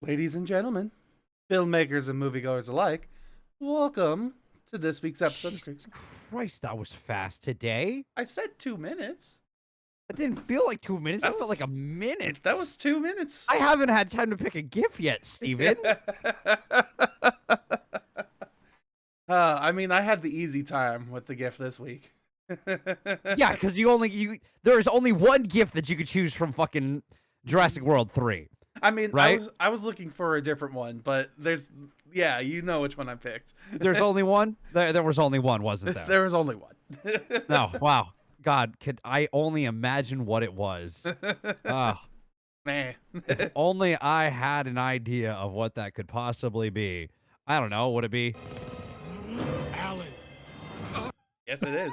Ladies and gentlemen, filmmakers and moviegoers alike, welcome to this week's episode of Jesus Christ, that was fast today. I said 2 minutes. It didn't feel like 2 minutes. That That felt was- like a minute. That was 2 minutes. I haven't had time to pick a GIF yet, Steven. I mean, I had the easy time with the gift this week. Yeah, because there's only one GIF that you could choose from fucking Jurassic World 3. I mean, right? I was looking for a different one, but you know which one I picked. There's only one? There was only one, wasn't there? There was only one. No, wow. God, could I only imagine what it was? Man. If only I had an idea of what that could possibly be. I don't know. Would it be? Alan. Yes, it is.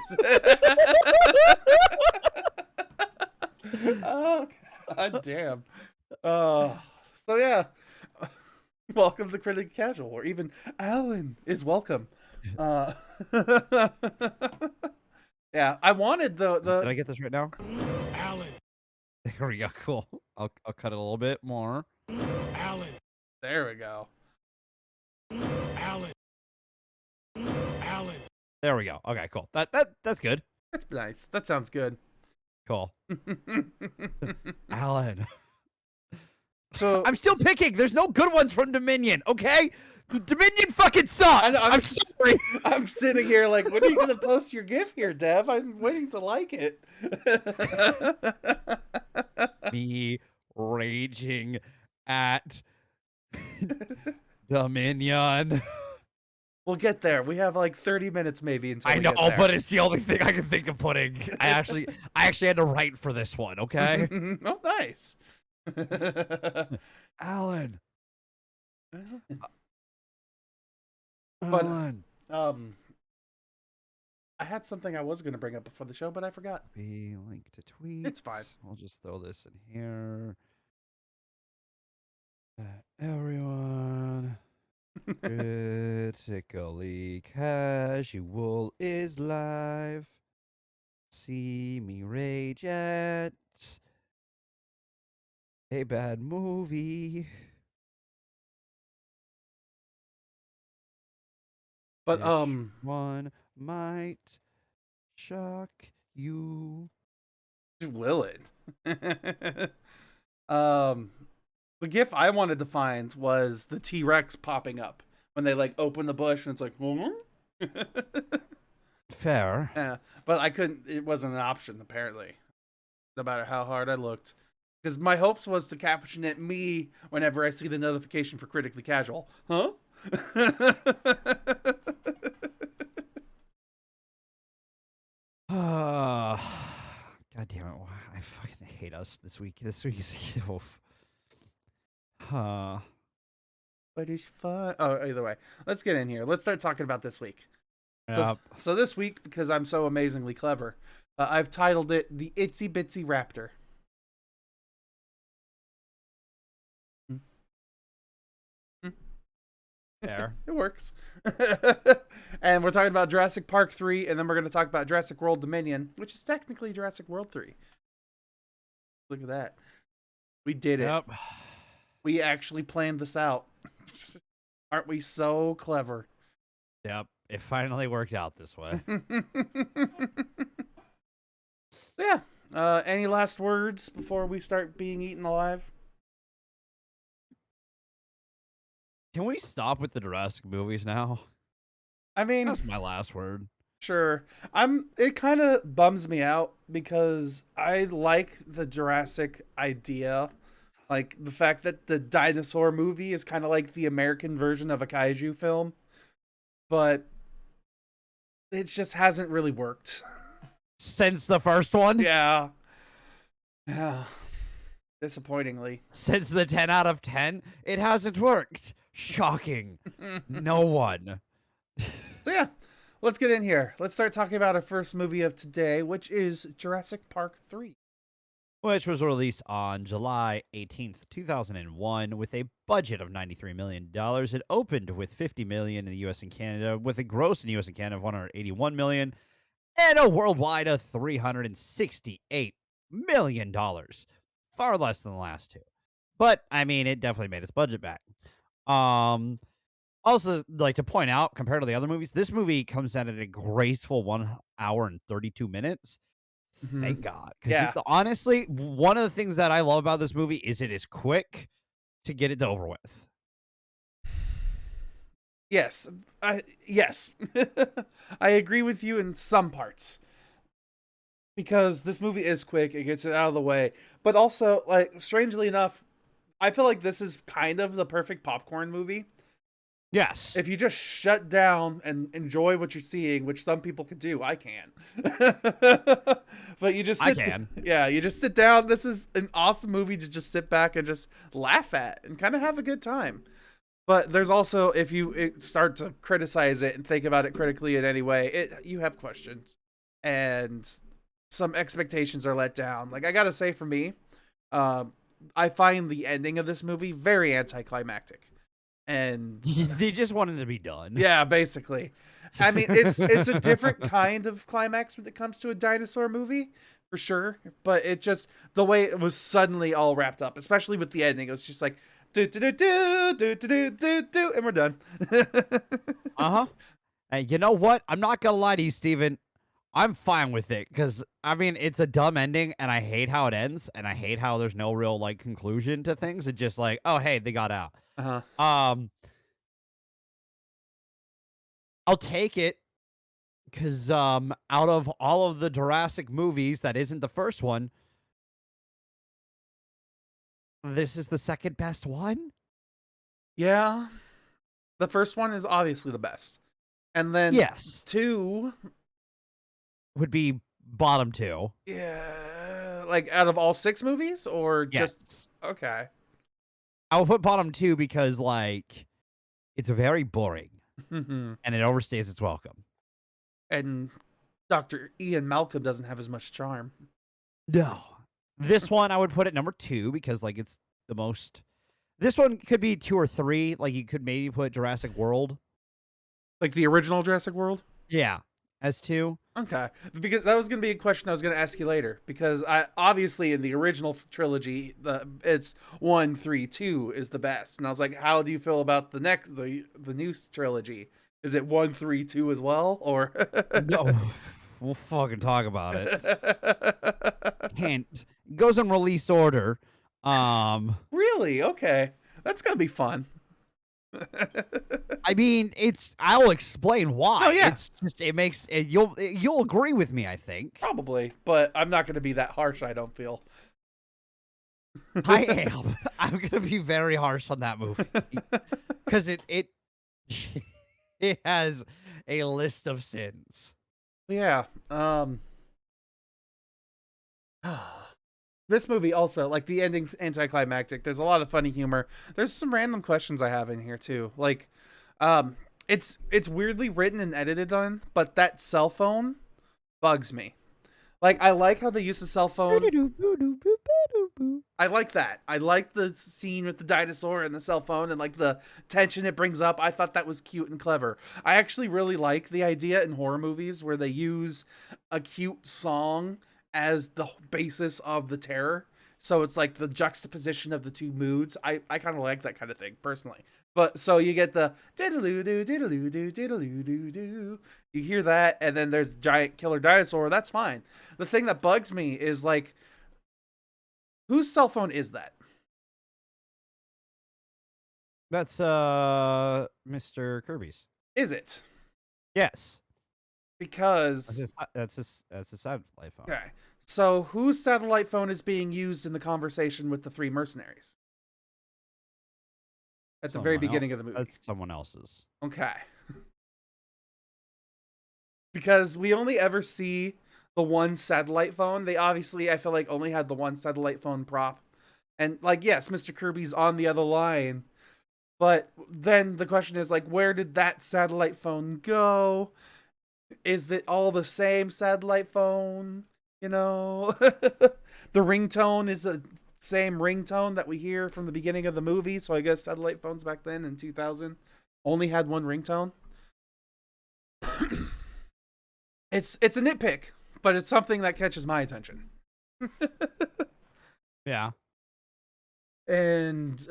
Oh, God damn. So yeah, welcome to Critically Casual, or even Alan is welcome. Yeah, I wanted Did I get this right now? Alan. There we go. Cool. I'll cut it a little bit more. Alan. There we go. Alan. Alan. There we go. Okay, cool. That's good. That's nice. That sounds good. Cool. Alan. So I'm still picking. There's no good ones from Dominion, okay? Dominion fucking sucks. I know, I'm sorry. I'm sitting here like, when are you gonna post your GIF here, Dev? I'm waiting to like it. Me raging at Dominion. We'll get there. We have like 30 minutes maybe until I we know, get there. but it's the only thing I can think of putting. I actually had to write for this one, okay? Oh, nice. Alan. But- Alan. I had something I was gonna bring up before the show, but I forgot. Be link to tweets. It's fine. I'll just throw this in here. Everyone. Critically Casual is live. See me rage at a bad movie. But Which one might shock you? will it? The GIF I wanted to find was the T-Rex popping up when they like open the bush and it's like, Fair. yeah. But I couldn't. It wasn't an option apparently, no matter how hard I looked. Because my hopes was to caption it me whenever I see the notification for Critically Casual. Huh? God damn it. I fucking hate us this week. This week is But it's fun. Oh, either way. Let's get in here. Let's start talking about this week. So this week, because I'm so amazingly clever, I've titled it The Itsy Bitsy Raptor. Fair. It works. And we're talking about Jurassic Park 3, and then we're going to talk about Jurassic World Dominion, which is technically Jurassic World 3. Look at that. We did it. Yep. We actually planned this out. Aren't we so clever? Yep. It finally worked out this way. Yeah. Any last words before we start being eaten alive? Can we stop with the Jurassic movies now? I mean, That's my last word. sure. It kind of bums me out because I like the Jurassic idea. Like the fact that the dinosaur movie is kind of like the American version of a kaiju film. But it just hasn't really worked. Since the first one? Yeah. Yeah. Disappointingly. Since the 10 out of 10, it hasn't worked. Shocking. No one. So yeah, let's get in here. Let's start talking about our first movie of today, which is Jurassic Park 3. Which was released on July 18th, 2001, with a budget of $93 million. It opened with $50 million in the U.S. and Canada, with a gross in the U.S. and Canada of $181 million, and a worldwide of $368 million. Far less than the last two. But I mean, it definitely made its budget back. Um, Also, like to point out, compared to the other movies, this movie comes out at a graceful 1 hour and 32 minutes. Hmm. Thank God, because Yeah. honestly, one of the things that I love about this movie is it is quick to get it over with. Yes. Yes. I agree with you in some parts because this movie is quick. It gets it out of the way, but also, like, strangely enough, I feel like this is kind of the perfect popcorn movie. Yes, If you just shut down and enjoy what you're seeing, which some people can do, I can. But you just I sit, can. yeah, you just sit down. This is an awesome movie to just sit back and just laugh at and kind of have a good time. But there's also, if you start to criticize it and think about it critically in any way, you have questions and some expectations are let down. Like, I gotta say, for me, um, I find the ending of this movie very anticlimactic. And They just wanted to be done. yeah, basically. I mean, it's a different kind of climax when it comes to a dinosaur movie, for sure. But it just, the way it was suddenly all wrapped up, especially with the ending, it was just like do do do do do do do do, and we're done. Uh-huh. And you know what? I'm not gonna lie to you, Steven. I'm fine with it because I mean it's a dumb ending, and I hate how it ends, and I hate how there's no real like conclusion to things. It's just like, oh hey, they got out. Uh-huh. Um, I'll take it because out of all of the Jurassic movies, that isn't the first one. This is the second best one. Yeah, the first one is obviously the best, and then Yes, two, would be bottom two. yeah, like out of all six movies, or just Yes, okay. I will put bottom two because like it's very boring And and it overstays its welcome. Dr. Ian Malcolm doesn't have as much charm. No. This one I would put at number two because like it's the most. This one could be two or three. Like you could maybe put Jurassic World. Like the original Jurassic World? Yeah, as two. Okay. Because that was going to be a question I was going to ask you later. Because I obviously in the original trilogy, it's 1, 3, 2 is the best. And I was like, how do you feel about the new trilogy? Is it 1, 3, 2 as well? Or No, we'll fucking talk about it. Can't. Goes in release order. Really? Okay. That's going to be fun. I mean, I'll explain why. Oh, yeah. It's just it makes you'll agree with me, I think. Probably, but I'm not going to be that harsh, I don't feel. I am. I'm gonna be very harsh on that movie because it it has a list of sins. Yeah. This movie also, like, the ending's anticlimactic. There's a lot of funny humor. There's some random questions I have in here too. Like, it's weirdly written and edited on, but that cell phone bugs me. Like, I like how they use the cell phone. I like that. I like the scene with the dinosaur and the cell phone and like the tension it brings up. I thought that was cute and clever. I actually really like the idea in horror movies where they use a cute song as the basis of the terror. So it's like the juxtaposition of the two moods. I kind of like that kind of thing personally. But so you get the diddle-oo doo diddle-oo doo diddle-oo doo doo. You hear that, and then there's giant killer dinosaur. That's fine. The thing that bugs me is like, whose cell phone is that? That's Mr. Kirby's. Is it? Yes, Because that's his satellite phone. okay. So whose satellite phone is being used in the conversation with the three mercenaries? At the very beginning of the movie. That's someone else's. Okay. Because we only ever see the one satellite phone. They obviously, I feel like, only had the one satellite phone prop. And, like, yes, Mr. Kirby's on the other line. But then the question is, like, where did that satellite phone go? Is it all the same satellite phone? You know? The ringtone is the same ringtone that we hear from the beginning of the movie. So I guess satellite phones back then in 2000 only had one ringtone. It's a nitpick, but it's something that catches my attention. Yeah. And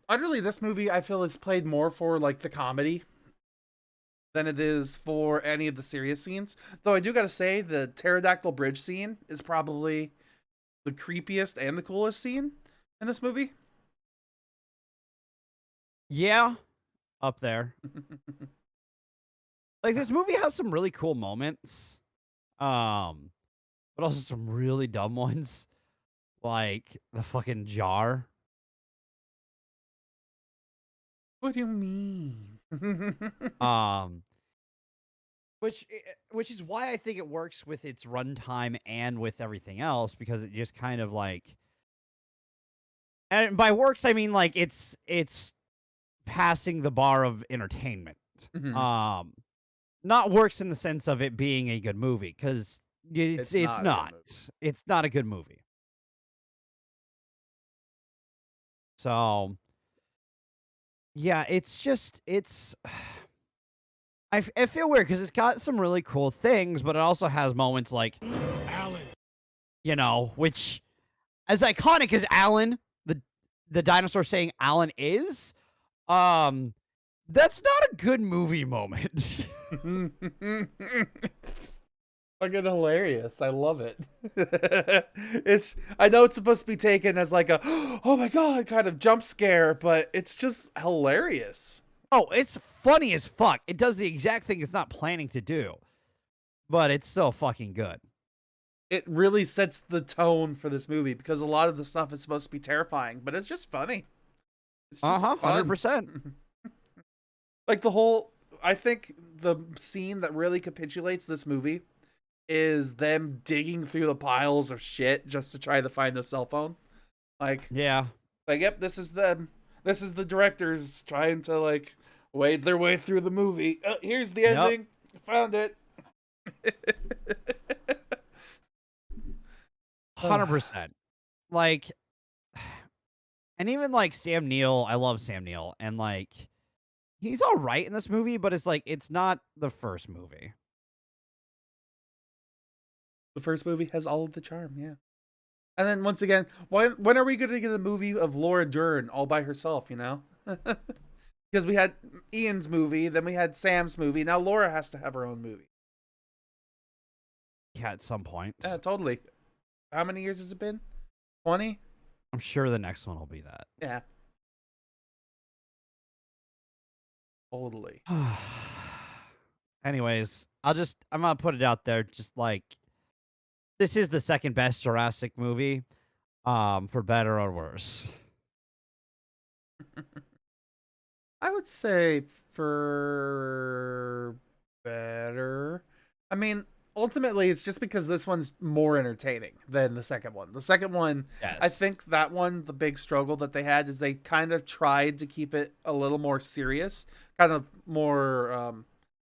utterly, this movie I feel is played more for like the comedy than it is for any of the serious scenes. Though I do gotta say, the pterodactyl bridge scene is probably the creepiest and the coolest scene in this movie. Yeah, up there. Like, this movie has some really cool moments, but also some really dumb ones, like the fucking jar. What do you mean? Um, which is why I think it works with its runtime and with everything else, because it just kind of like, and by works I mean like it's passing the bar of entertainment. Mhm. Um, not works in the sense of it being a good movie, because it's It's it's not a good not. movie. It's not a good movie. So yeah, it's just it's. I feel weird because it's got some really cool things, but it also has moments like, Alan. which, as iconic as Alan, the dinosaur saying Alan is, um, that's not a good movie moment. It's fucking hilarious. I love it. I know it's supposed to be taken as like a oh my god kind of jump scare, but it's just hilarious. Oh, it's funny as fuck. It does the exact thing it's not planning to do, but it's still fucking good. It really sets the tone for this movie because a lot of the stuff is supposed to be terrifying, but it's just funny. It's just fun. 100%. Like I think the scene that really capitulates this movie is them digging through the piles of shit just to try to find the cell phone. Like, Yeah. yep, this is the directors trying to like wade their way through the movie. Here's the Yep. ending. Found it. 100%. Like, and even like Sam Neill, I love Sam Neill, and like he's all right in this movie, but it's like it's not the first movie. The first movie has all of the charm, yeah. And then once again, when are we going to get a movie of Laura Dern all by herself? Because we had Ian's movie, then we had Sam's movie. Now Laura has to have her own movie. Yeah, at some point. Yeah, totally. How many years has it been? 20? I'm sure the next one will be that. Yeah. Totally. Anyways, I'm gonna put it out there, just like this is the second best Jurassic movie, for better or worse. I would say for better. I mean, ultimately, it's just because this one's more entertaining than the second one. The second one, Yes. I think that one, the big struggle that they had is they kind of tried to keep it a little more serious, kind of more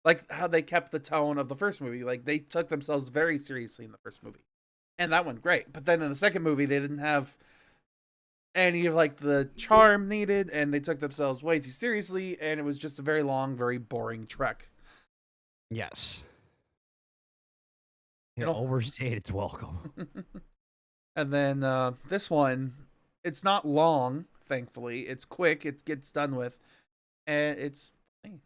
like how they kept the tone of the first movie. Like they took themselves very seriously in the first movie, and that went great. But then in the second movie, they didn't have any of like the charm needed, and they took themselves way too seriously, and it was just a very long, very boring trek. Yes. You It know? overstayed its welcome. And then this one, it's not long, thankfully. It's quick, it gets done with, and it's funny.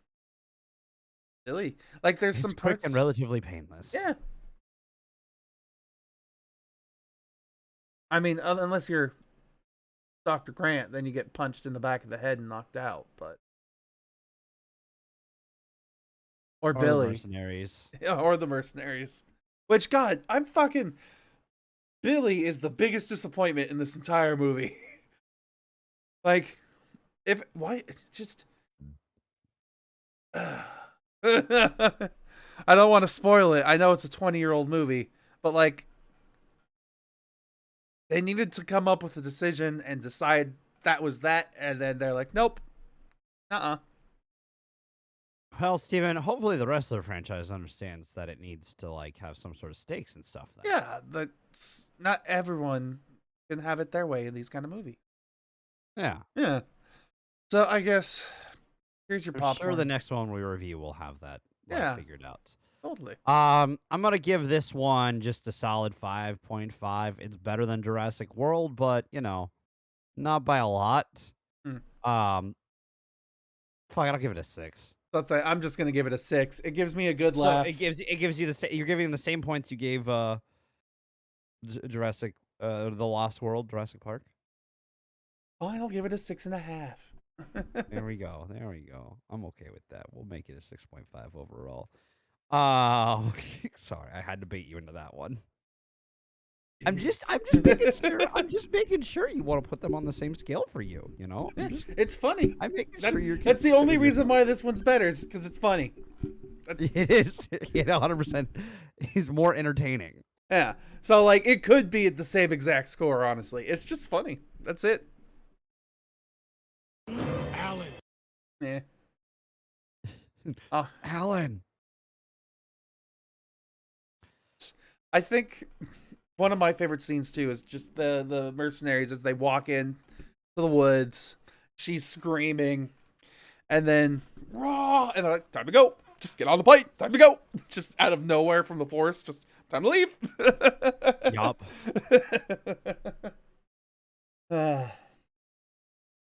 Silly. Like there's It's some quick parts. and relatively painless. Yeah. I mean, unless you're Dr. Grant, then you get punched in the back of the head and knocked out, but or Or the Billy. mercenaries. Or the mercenaries. Which, God, Billy is the biggest disappointment in this entire movie. Like, just. I don't want to spoil it. I know it's a 20-year-old movie, but like, they needed to come up with a decision and decide that was that, and then they're like, nope. Well, Steven, hopefully the rest of the franchise understands that it needs to like have some sort of stakes and stuff. Then. Yeah, that's not everyone can have it their way in these kind of movies. Yeah. Yeah. So I guess here's your I'm popcorn. sure the next one we review will have that figured out. Totally. I'm gonna give this one just a solid 5.5. It's better than Jurassic World, but not by a lot. Hmm. Fuck, I'll give it a 6. Let's say I'm just gonna give it a 6. It gives me a good So laugh. it gives you you're giving the same points you gave Jurassic the Lost World, Jurassic Park. Fine, I'll give it a 6.5. There we go. There we go. I'm okay with that. We'll make it a 6.5 overall. Sorry, I had to bait you into that one. I'm just making sure. I'm just making sure you want to put them on the same scale for you. You know, It's funny. I'm making sure you're. That's the only reason why this one's better, is because it's funny. It is. Yeah, 100%. He's more entertaining. Yeah. So like, it could be the same exact score. Honestly, it's just funny. That's it. Alan. Yeah. Alan. I think one of my favorite scenes too is just the mercenaries as they walk in to the woods. She's screaming, and then raw, and they're like, "Time to go! Just get on the plane! Time to go!" Just out of nowhere from the forest, just time to leave. Yup.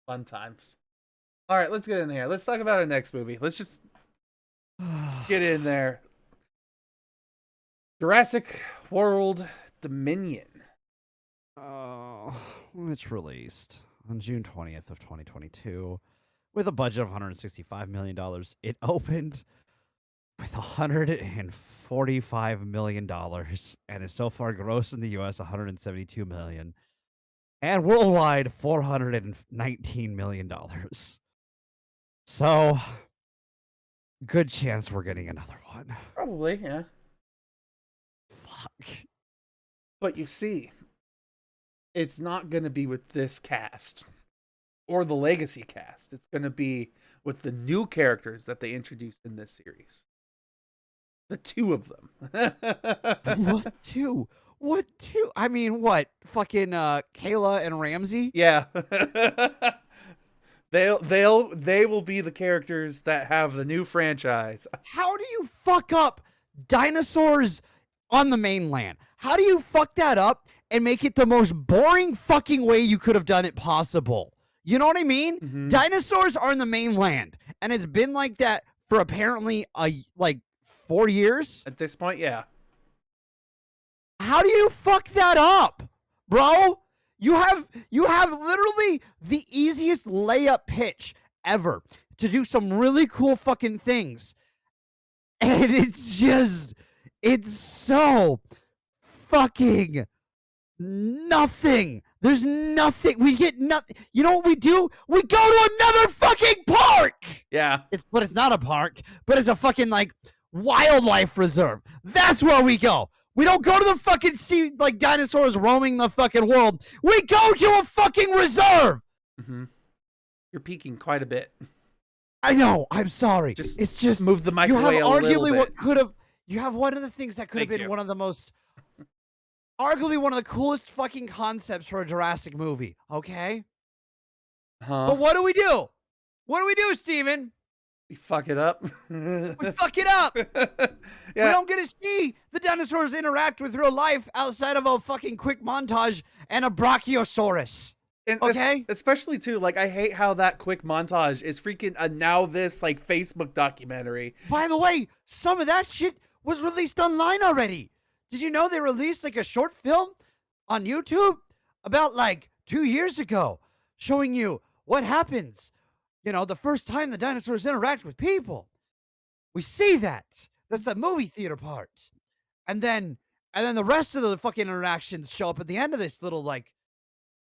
Fun times. All right, let's get in here. Let's talk about our next movie. Let's just get in there. Jurassic World Dominion. Oh, it's released on June 20th of 2022 with a budget of $165 million. It opened with $145 million and is so far grossed in the US $172 million and worldwide $419 million. So, good chance we're getting another one. Probably, yeah. Fuck. But you see, it's not going to be with this cast or the legacy cast. It's going to be with the new characters that they introduced in this series. The two of them. What two? What two? I mean, what? Fucking Kayla and Ramsey? Yeah. they will be the characters that have the new franchise. How do you fuck up dinosaurs on the mainland? How do you fuck that up and make it the most boring fucking way you could have done it possible? You know what I mean? Mm-hmm. Dinosaurs are in the mainland, and it's been like that for apparently 4 years. At this point, yeah. How do you fuck that up, bro? You have literally the easiest layup pitch ever to do some really cool fucking things. And it's so fucking nothing. There's nothing. We get nothing. You know what we do? We go to another fucking park. Yeah. But it's not a park, but it's a fucking wildlife reserve. That's where we go. We don't go to the fucking sea dinosaurs roaming the fucking world. We go to a fucking reserve. Mm-hmm. You're peaking quite a bit. I know. I'm sorry. It's just move the microwave. You have a little arguably bit. what could have. You have one of the things that could have been one of the most, arguably one of the coolest fucking concepts for a Jurassic movie. Okay. But what do we do? What do we do, Steven? We fuck it up. We fuck it up. Yeah. We don't get to see the dinosaurs interact with real life outside of a fucking quick montage and a Brachiosaurus. And okay? Especially too, I hate how that quick montage is freaking a now this Facebook documentary. By the way, some of that shit was released online already. Did you know they released a short film on YouTube about 2 years ago showing you what happens, the first time the dinosaurs interact with people? We see that. That's the movie theater part. And then the rest of the fucking interactions show up at the end of this little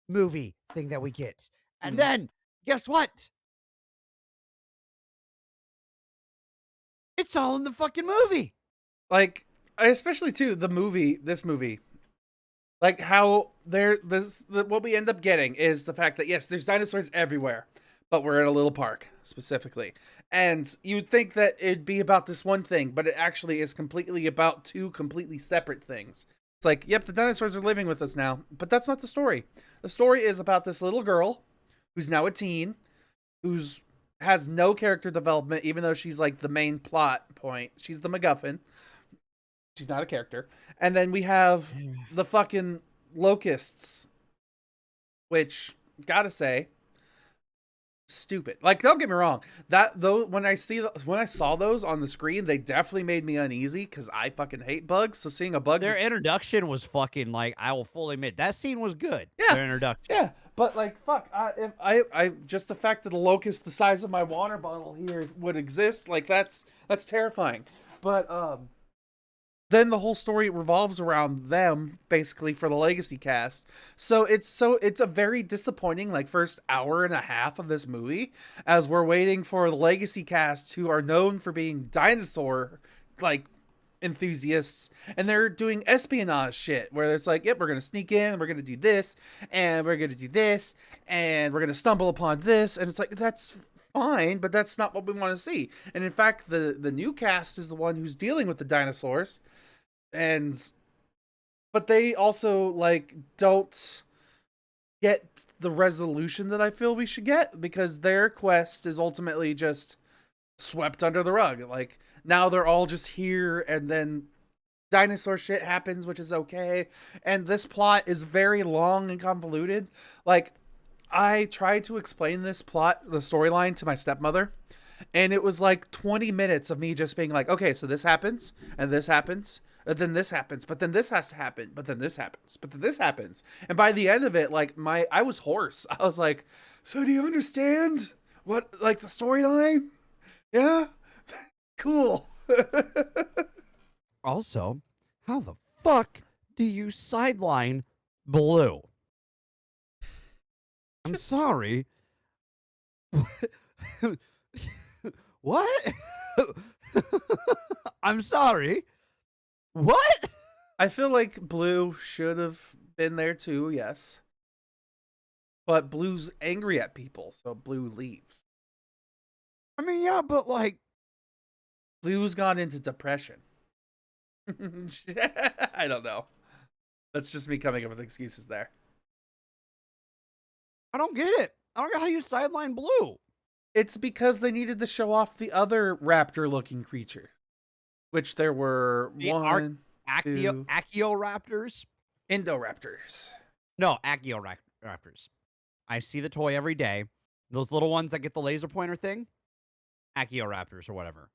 movie thing that we get. And then guess what? It's all in the fucking movie. Especially too this movie. How what we end up getting is the fact that yes, there's dinosaurs everywhere, but we're in a little park specifically. And you'd think that it'd be about this one thing, but it actually is completely about two completely separate things. It's yep, the dinosaurs are living with us now, but that's not the story. The story is about this little girl who's now a teen, has no character development, even though she's the main plot point. She's the MacGuffin. She's not a character. And then we have the fucking locusts, which gotta say, stupid. Like, don't get me wrong, that though when I saw those on the screen, they definitely made me uneasy because I fucking hate bugs. So seeing a bug, Their introduction was fucking like, I will fully admit that scene was good. Yeah, their introduction. Yeah, but like, fuck, if I just the fact that a locust the size of my water bottle here would exist, like that's terrifying. But then the whole story revolves around them basically for the legacy cast. So it's a very disappointing like first hour and a half of this movie as we're waiting for the legacy cast who are known for being dinosaur like enthusiasts, and they're doing espionage shit where it's like, yep, we're gonna sneak in, we're gonna do this, and we're gonna do this, and we're gonna stumble upon this, and it's like, that's fine, but that's not what we want to see. And in fact, the new cast is the one who's dealing with the dinosaurs, but they also like don't get the resolution that I feel we should get, because their quest is ultimately just swept under the rug. Like, now they're all just here, and then dinosaur shit happens, which is okay. And this plot is very long and convoluted. Like, I tried to explain this plot, the storyline, to my stepmother, and it was like 20 minutes of me just being like, okay, so this happens, and this happens, and then this happens, but then this has to happen, but then this happens, but then this happens. And by the end of it, like, I was hoarse. I was like, so do you understand what, like, the storyline? Yeah? Cool. Also, how the fuck do you sideline Blue? I'm sorry. What? I'm sorry. What? I feel like Blue should have been there too, yes. But Blue's angry at people, so Blue leaves. I mean, yeah, but like, Blue's gone into depression. I don't know. That's just me coming up with excuses there. I don't get it. I don't get how you sideline Blue. It's because they needed to show off the other raptor-looking creature, which there were Achioraptors? Indoraptors. No, Achioraptors. I see the toy every day. Those little ones that get the laser pointer thing? Achioraptors or whatever.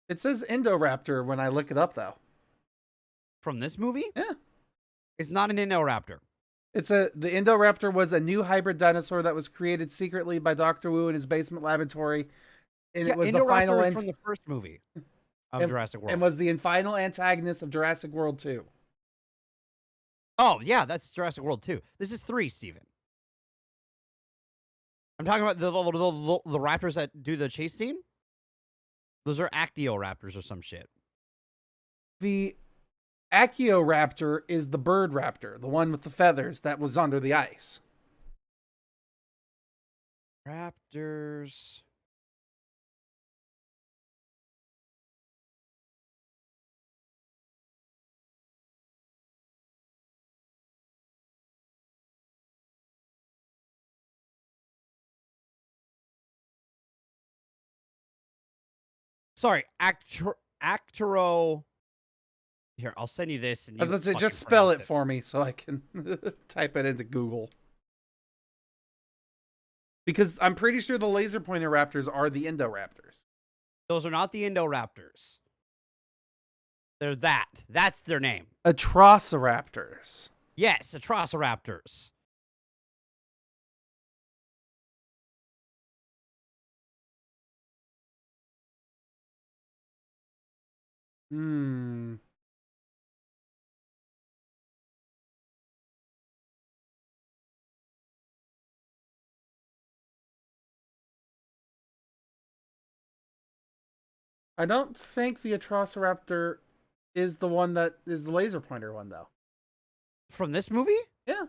It says Indoraptor when I look it up, though. From this movie? Yeah. It's not an Indoraptor. The Indoraptor was a new hybrid dinosaur that was created secretly by Dr. Wu in his basement laboratory. And it was the final is from the first movie of Jurassic World. And was the final antagonist of Jurassic World 2. Oh, yeah, that's Jurassic World 2. This is 3, Steven. I'm talking about the raptors that do the chase scene. Those are Actioraptors or some shit. The Achioraptor is the bird raptor, the one with the feathers that was under the ice. Raptors. Sorry, Actoro. Here, I'll send you this. And I was about to say, just spell it for me so I can type it into Google. Because I'm pretty sure the laser pointer raptors are the Indoraptors. Those are not the Indoraptors. They're that. That's their name. Atrociraptors. Yes, Atrociraptors. I don't think the Atrociraptor is the one that is the laser pointer one, though. From this movie? Yeah.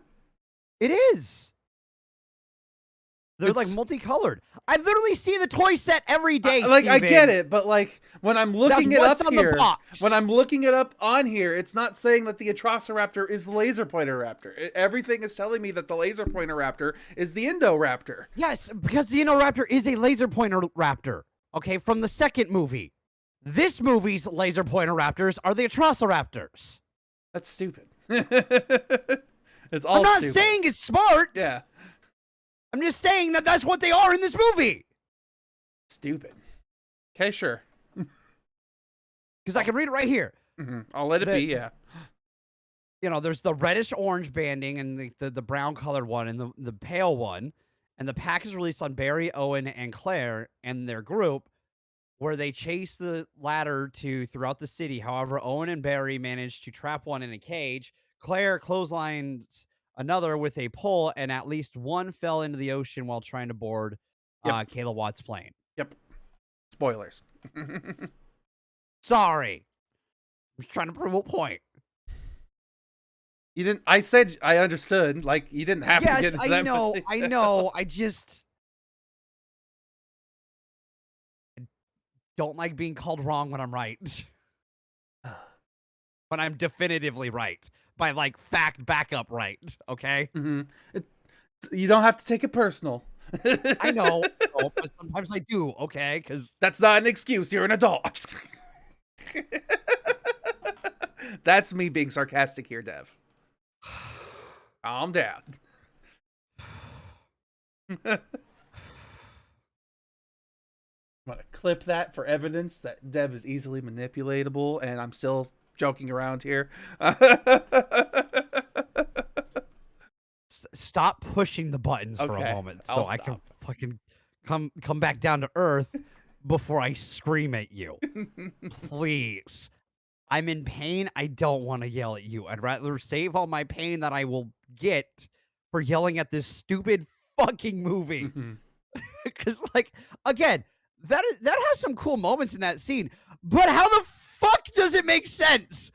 It is. They're like multicolored. I literally see the toy set every day. Like, I get it, but like when I'm looking it up here, when I'm looking it up on here, it's not saying that the Atrociraptor is the laser pointer raptor. Everything is telling me that the laser pointer raptor is the Indoraptor. Yes, because the Indoraptor is a laser pointer raptor. Okay, from the second movie. This movie's laser pointer raptors are the Atrociraptors. That's stupid. It's all I'm not stupid. saying it's smart. Yeah. I'm just saying that that's what they are in this movie. Stupid. Okay, sure. Because I can read it right here. I'll let it be, yeah. You know, there's the reddish orange banding and the brown colored one and the pale one. And the pack is released on Barry, Owen, and Claire and their group, where they chase the ladder throughout the city. However, Owen and Barry manage to trap one in a cage. Claire clotheslines another with a pole, and at least one fell into the ocean while trying to board Kayla Watt's plane. Yep. Spoilers. Sorry. I was trying to prove a point. You didn't. I said I understood. Like, you didn't have to get into that. I know. I just don't like being called wrong when I'm right. When I'm definitively right. By, like, fact backup right. Okay? You don't have to take it personal. I know. But sometimes I do, okay? Because that's not an excuse. You're an adult. That's me being sarcastic here, Dev. Calm down. I'm gonna clip that for evidence that Dev is easily manipulatable, and I'm still joking around here. Stop pushing the buttons for a moment, so I can fucking come back down to earth before I scream at you. Please. I'm in pain. I don't want to yell at you. I'd rather save all my pain that I will get for yelling at this stupid fucking movie. Because, like, again, that has some cool moments in that scene. But how the fuck does it make sense?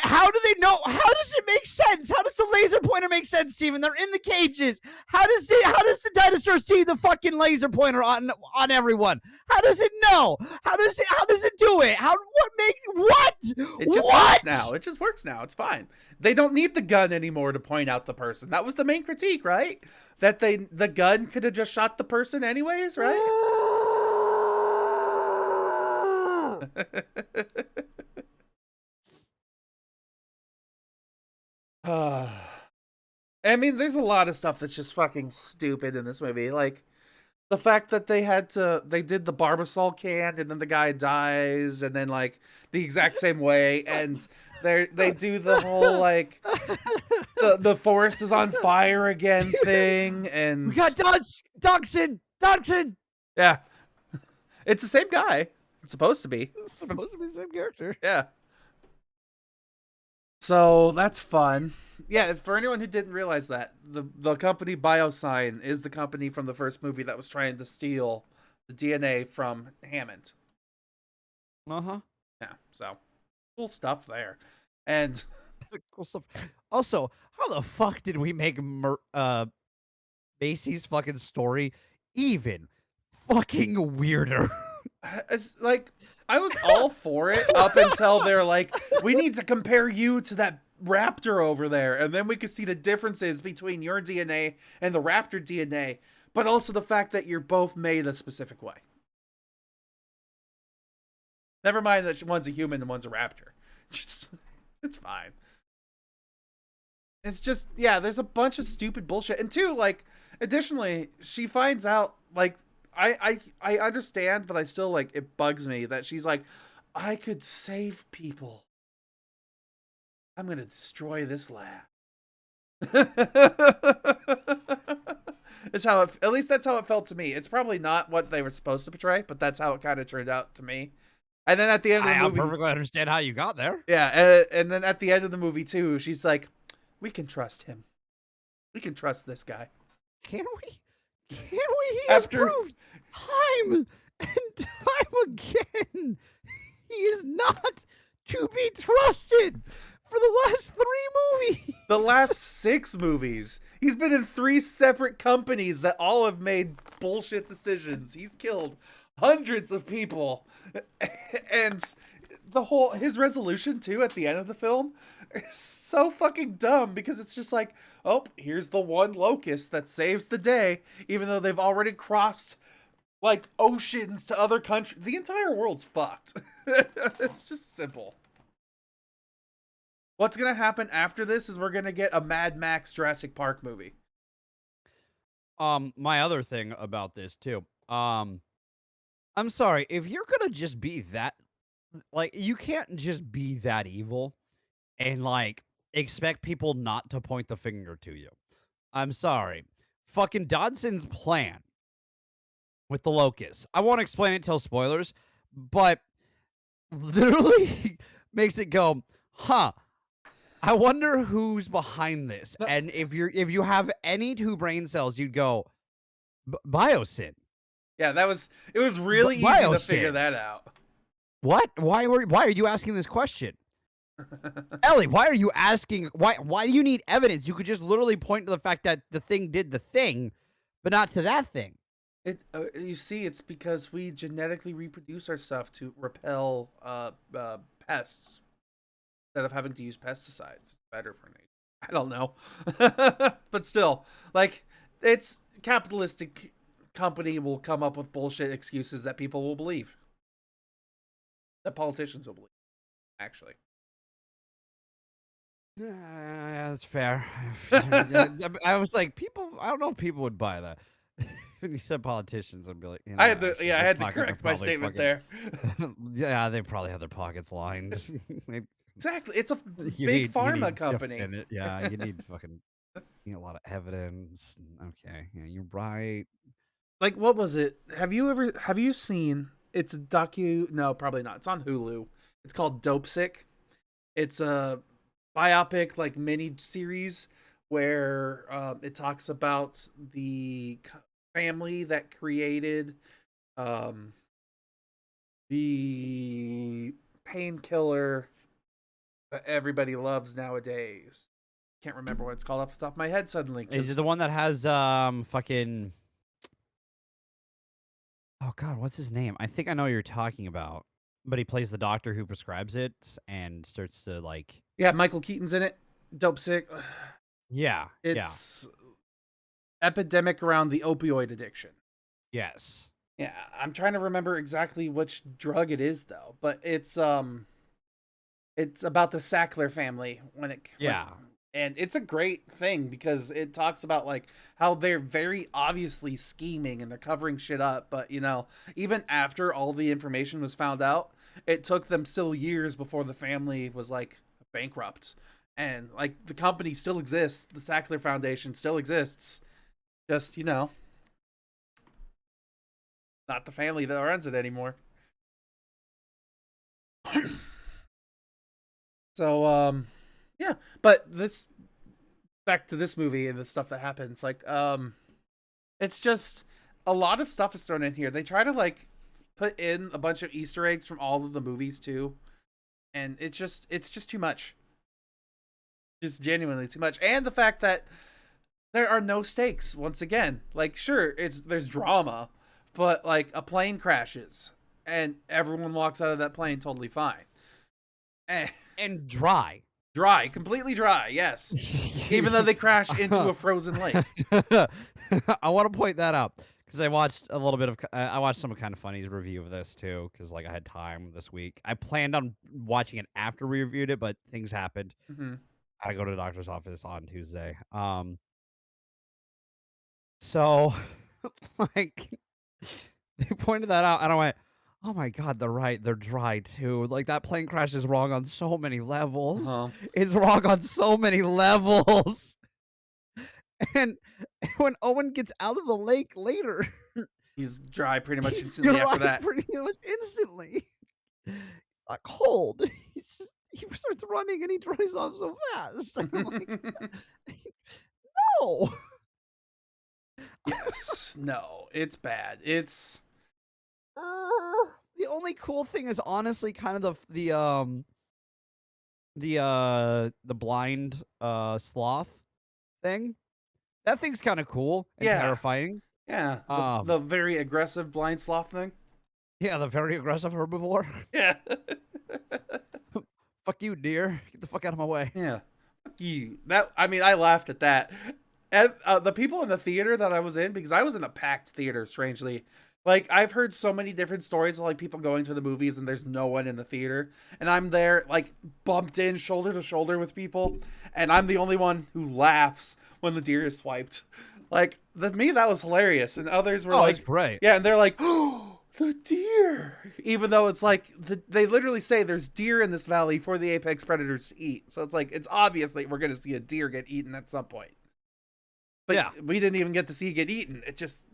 How do they know? How does it make sense? How does the laser pointer make sense, Steven? They're in the cages. How does the dinosaur see the fucking laser pointer on everyone? How does it know? How does it do it? It just works now. It just works now. It's fine. They don't need the gun anymore to point out the person. That was the main critique, right? That the gun could have just shot the person anyways, right? I mean, there's a lot of stuff that's just fucking stupid in this movie. Like, the fact that they did the Barbasol can, and then the guy dies, and then, like, the exact same way, and they do the whole, like, the forest is on fire again thing, and... We got Dodgson! Yeah. It's the same guy. It's supposed to be. It's supposed to be the same character. Yeah. So that's fun. Yeah, for anyone who didn't realize that, the company Biosign is the company from the first movie that was trying to steal the DNA from Hammond. Uh-huh. Yeah, so cool stuff there. And cool stuff. Also, how the fuck did we make Macy's fucking story even fucking weirder? It's like, I was all for it up until they're like, we need to compare you to that Raptor over there, and then we could see the differences between your DNA and the Raptor DNA, but also the fact that you're both made a specific way. Never mind that one's a human and one's a raptor. Just, it's fine. It's just, yeah, there's a bunch of stupid bullshit. And two, like, additionally, she finds out, like, I understand, but I still, like, it bugs me that she's like, I could save people. I'm gonna destroy this lab. It's how it, at least that's how it felt to me. It's probably not what they were supposed to portray, but that's how it kind of turned out to me. And then at the end of the movie, I perfectly understand how you got there. Yeah, and then at the end of the movie too, she's like, "We can trust him. We can trust this guy." Can we? He has proved time and time again he is not to be trusted for the last 3 movies. The last 6 movies. He's been in 3 separate companies that all have made bullshit decisions. He's killed hundreds of people. And his resolution too at the end of the film is so fucking dumb, because it's just like, oh, here's the one locust that saves the day, even though they've already crossed like oceans to other countries. The entire world's fucked. It's just simple. What's gonna happen after this is we're gonna get a Mad Max Jurassic Park movie. My other thing about this too. I'm sorry, if you're gonna just be that, like, you can't just be that evil and like expect people not to point the finger to you. I'm sorry. Fucking Dodson's plan with the locusts. I won't explain it till spoilers, but literally makes it go, huh. I wonder who's behind this. No. And if you have any two brain cells, you'd go biosyn. Yeah, it was really easy to figure Biosyn. that out. What? Why are you asking this question? Ellie, why are you asking? Why do you need evidence? You could just literally point to the fact that the thing did the thing, but not to that thing. You see, it's because we genetically reproduce our stuff to repel pests instead of having to use pesticides. It's better for nature. I don't know, but still, like, it's capitalistic company will come up with bullshit excuses that people will believe, that politicians will believe. Actually, Yeah, that's fair. I was like, people. I don't know if people would buy that. You said politicians, I'd be like, I had to, actually, I their had to pockets are correct my probably statement fucking- there. Yeah, they probably have their pockets lined. Exactly, it's a You big need pharma company. Yeah, you need fucking a lot of evidence. Okay, yeah, you're right. Like, what was it? Have you seen? It's a docu. No, probably not. It's on Hulu. It's called Dope Sick. It's a biopic, like, mini series where it talks about the family that created the painkiller that everybody loves nowadays. Can't remember what it's called off the top of my head suddenly. Is it the one that has fucking? Oh God, what's his name? I think I know what you're talking about. But he plays the doctor who prescribes it and starts to like. Yeah, Michael Keaton's in it. Dope Sick. Yeah. It's epidemic around the opioid addiction. Yes. Yeah, I'm trying to remember exactly which drug it is though, but it's about the Sackler family Yeah. and it's a great thing because it talks about like how they're very obviously scheming and they're covering shit up, but even after all the information was found out, it took them still years before the family was like bankrupt. And like the company still exists, the Sackler Foundation still exists. Just, not the family that runs it anymore. So, yeah, but back to this movie and the stuff that happens, like, it's just a lot of stuff is thrown in here. They try to like put in a bunch of Easter eggs from all of the movies too, and it's just too much. Just genuinely too much, and the fact that there are no stakes. Once again, like, sure, there's drama, but like a plane crashes and everyone walks out of that plane totally fine. And dry. Dry, completely dry, yes. Even though they crash into a frozen lake. I want to point that out because I watched a little bit of. I watched some Kind of Funny's review of this too because like I had time this week. I planned on watching it after we reviewed it, but things happened. Mm-hmm. I had to go to the doctor's office on Tuesday. So like they pointed that out, and I went, "Oh my God, they're dry too. Like that plane crash is wrong on so many levels. Uh-huh. It's wrong on so many levels." And when Owen gets out of the lake later, He's dry pretty much he's instantly after dry that. pretty much instantly. He's not cold. He starts running and he dries off so fast. I'm like, no. Yes. No, it's bad. It's The only cool thing is honestly kind of the blind sloth thing. That thing's kind of cool and Yeah. terrifying. yeah, Um, the very aggressive blind sloth thing. Yeah, the very aggressive herbivore. Yeah. Fuck you, deer. Get the fuck out of my way. Yeah. Fuck you. I laughed at that. The people in the theater that I was in, because I was in a packed theater, strangely, Like, I've heard so many different stories of like people going to the movies and there's no one in the theater, and I'm there like bumped in shoulder to shoulder with people, and I'm the only one who laughs when the deer is swiped. Like, me, that was hilarious, and others were Oh, it's like, great. yeah, and they're like, oh, the deer, even though it's like they literally say there's deer in this valley for the apex predators to eat, so it's like it's obvious that we're gonna see a deer get eaten at some point. But Yeah. we didn't even get to see it get eaten. It just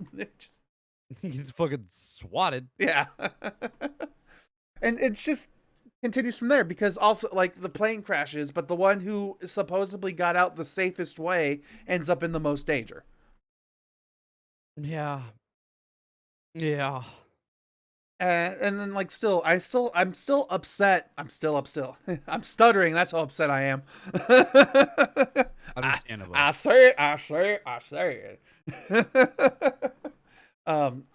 He's fucking swatted. yeah. And it's just continues from there because also like the plane crashes, but the one who supposedly got out the safest way ends up in the most danger. Yeah. Yeah. And then like I'm still upset. I'm stuttering. That's how upset I am. Understandable. I say it.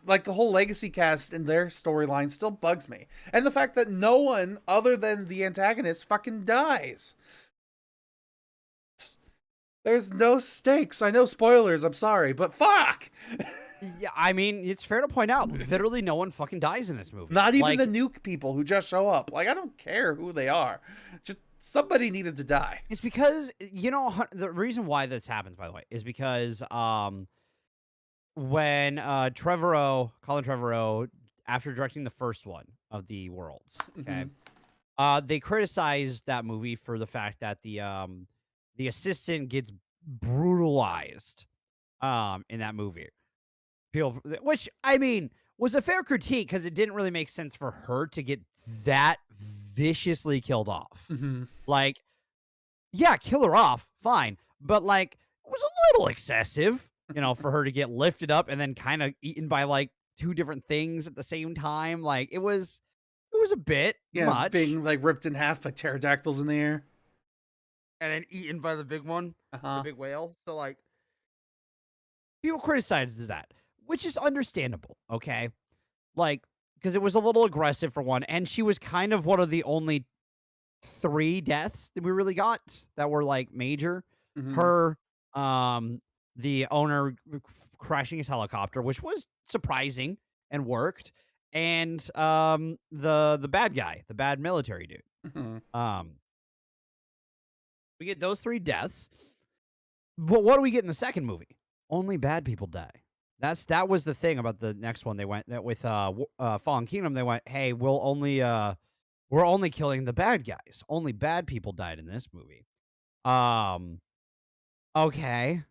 Like the whole legacy cast and their storyline still bugs me, and the fact that no one other than the antagonist fucking dies. There's no stakes. I know spoilers. I'm sorry, but fuck. Yeah, I mean, it's fair to point out, literally no one fucking dies in this movie. Not even Like, the nuke people who just show up. Like, I don't care who they are. Just somebody needed to die. it's because, you know, the reason why this happens, by the way, is because when Colin Trevorrow, after directing the first one of the Worlds, okay, they criticized that movie for the fact that the assistant gets brutalized in that movie. People, which I mean was a fair critique because it didn't really make sense for her to get that viciously killed off. Like, yeah, kill her off, fine, but like it was a little excessive, you know, for her to get lifted up and then kind of eaten by like two different things at the same time. Like it was a bit much, being like ripped in half by pterodactyls in the air. and then eaten by the big one, Uh-huh. the big whale. So like, people criticized that, which is understandable, okay? Like, because it was a little aggressive for one, and she was kind of one of the only 3 deaths that we really got that were like major. Her, the owner crashing his helicopter, which was surprising and worked, and the bad guy, the bad military dude. We get those 3 deaths. But what do we get in the second movie? Only bad people die. That was the thing about the next one. They went that with Fallen Kingdom. They went, hey, we're only killing the bad guys. Only bad people died in this movie. Okay.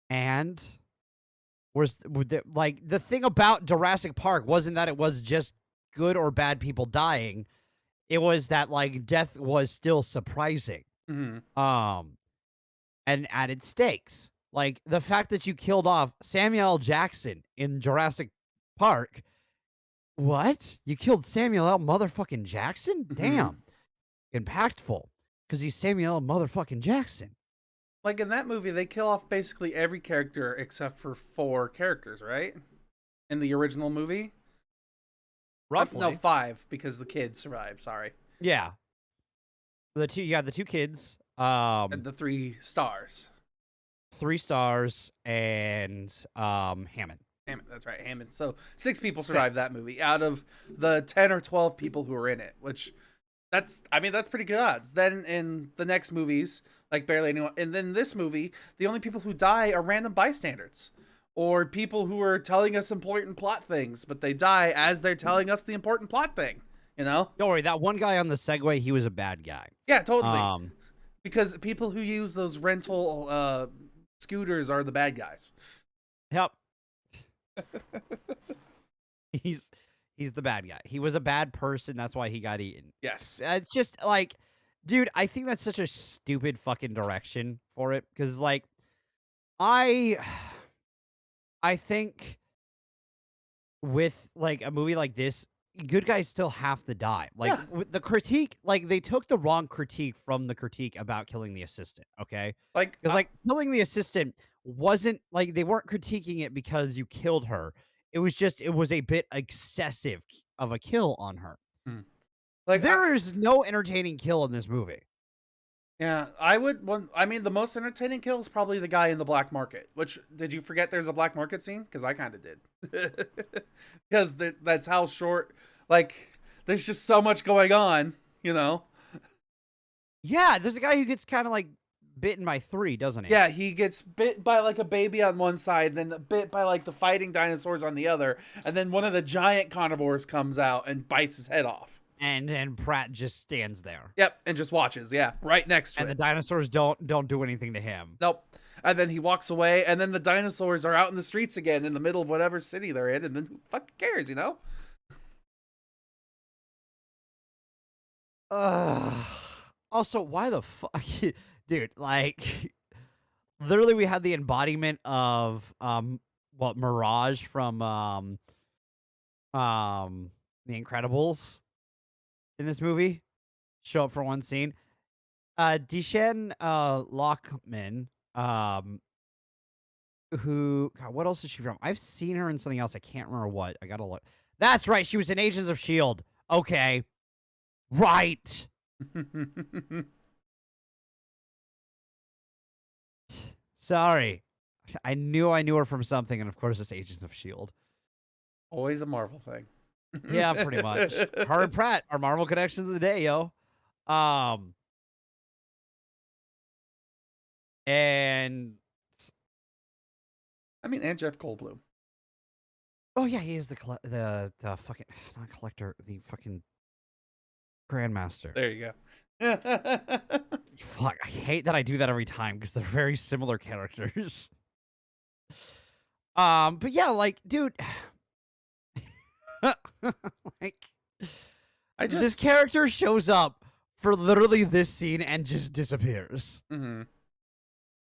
And like the thing about Jurassic Park wasn't that it was just good or bad people dying. It was that like death was still surprising. And added stakes. Like the fact that you killed off Samuel L. Jackson in Jurassic Park. What? You killed Samuel L. motherfucking Jackson? Damn. Impactful. Because he's Samuel L. motherfucking Jackson. Like in that movie, they kill off basically every character except for 4 characters, right? In the original movie? Roughly. No, 5, because the kids survived, sorry. Yeah. The 2 kids. And the 3 stars. 3 stars and Hammond. That's right, Hammond. So 6 people survived that movie out of the 10 or 12 people who were in it, which that's pretty good odds. Then in the next movies, like barely anyone, and then this movie, the only people who die are random bystanders or people who are telling us important plot things, but they die as they're telling us the important plot thing, you know? Don't worry, that one guy on the Segway, he was a bad guy. Yeah, totally. Because people who use those rental scooters are the bad guys. Yep. He's the bad guy. He was a bad person. That's why he got eaten. Yes. It's just like, dude, I think that's such a stupid fucking direction for it. Because like, I think with like a movie like this, good guys still have to die. Like with the critique, like they took the wrong critique from the critique about killing the assistant. Okay. Like, because like killing the assistant wasn't like they weren't critiquing it because you killed her. It was a bit excessive of a kill on her. Like there is no entertaining kill in this movie. Yeah, I would. I mean, the most entertaining kill is probably the guy in the black market. Which did you forget? There's a black market scene because I kind of did. Because that's how short. Like, there's just so much going on. You know. Yeah, there's a guy who gets kind of like bitten by 3, doesn't he? Yeah, he gets bit by like a baby on one side, then bit by like the fighting dinosaurs on the other, and then one of the giant carnivores comes out and bites his head off. And Pratt just stands there. Yep, and just watches. Yeah, right next to And it. the dinosaurs don't do anything to him. Nope. And then he walks away, and then the dinosaurs are out in the streets again in the middle of whatever city they're in, and then who fucking cares, you know? Also, why the fuck, dude? Like, literally, we had the embodiment of what Mirage from The Incredibles in this movie show up for one scene. Deshaun Lockman, who, God, what else is she from? I've seen her in something else. I can't remember what. I gotta look. That's right. She was in Agents of S.H.I.E.L.D. Okay. Right. Sorry. I knew her from something, and of course it's Agents of S.H.I.E.L.D. Always a Marvel thing. Yeah, pretty much. Her and Pratt are Marvel connections of the day, yo. And I mean, and Jeff Goldblum. oh yeah, he is the fucking not collector, the fucking grandmaster. There you go. Fuck, I hate that I do that every time because they're very similar characters. But yeah, like, dude, like, this character shows up for literally this scene and just disappears. Mm-hmm.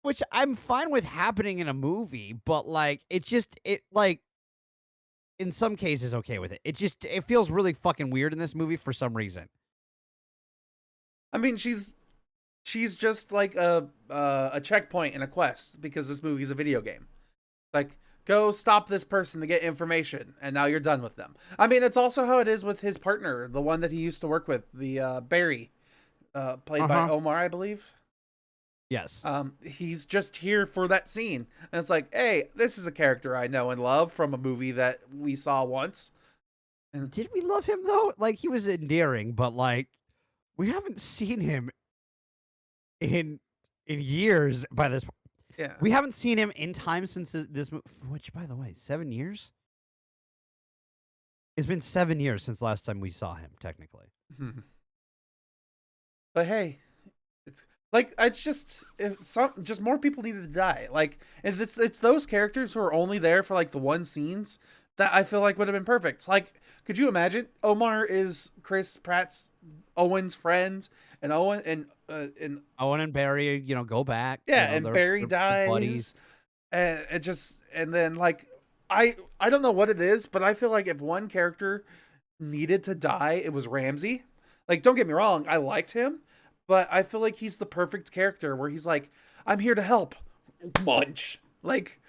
Which I'm fine with happening in a movie, but like, it like, in some cases, okay with it. It feels really fucking weird in this movie for some reason. I mean, she's just like a checkpoint in a quest because this movie's a video game. Like, go stop this person to get information, and now you're done with them. I mean, it's also how it is with his partner, the one that he used to work with, the Barry, played by Omar, I believe. Yes. He's just here for that scene, and it's like, hey, this is a character I know and love from a movie that we saw once. And did we love him though? Like, he was endearing, but like, we haven't seen him in years by this point. Yeah. We haven't seen him in time since this movie, which, by the way, 7 years? It's been 7 years since last time we saw him, technically. But hey, it's like, it's just, just more people needed to die. Like, if it's those characters who are only there for like the one scenes that I feel like would have been perfect. Like, could you imagine? Omar is Chris Pratt's Owen's friend, and Owen and Barry, go back. Yeah, and Barry dies, buddies. And then like, I don't know what it is, but I feel like if one character needed to die, it was Ramsey. Like, don't get me wrong, I liked him, but I feel like he's the perfect character where he's like, I'm here to help. Munch. Like,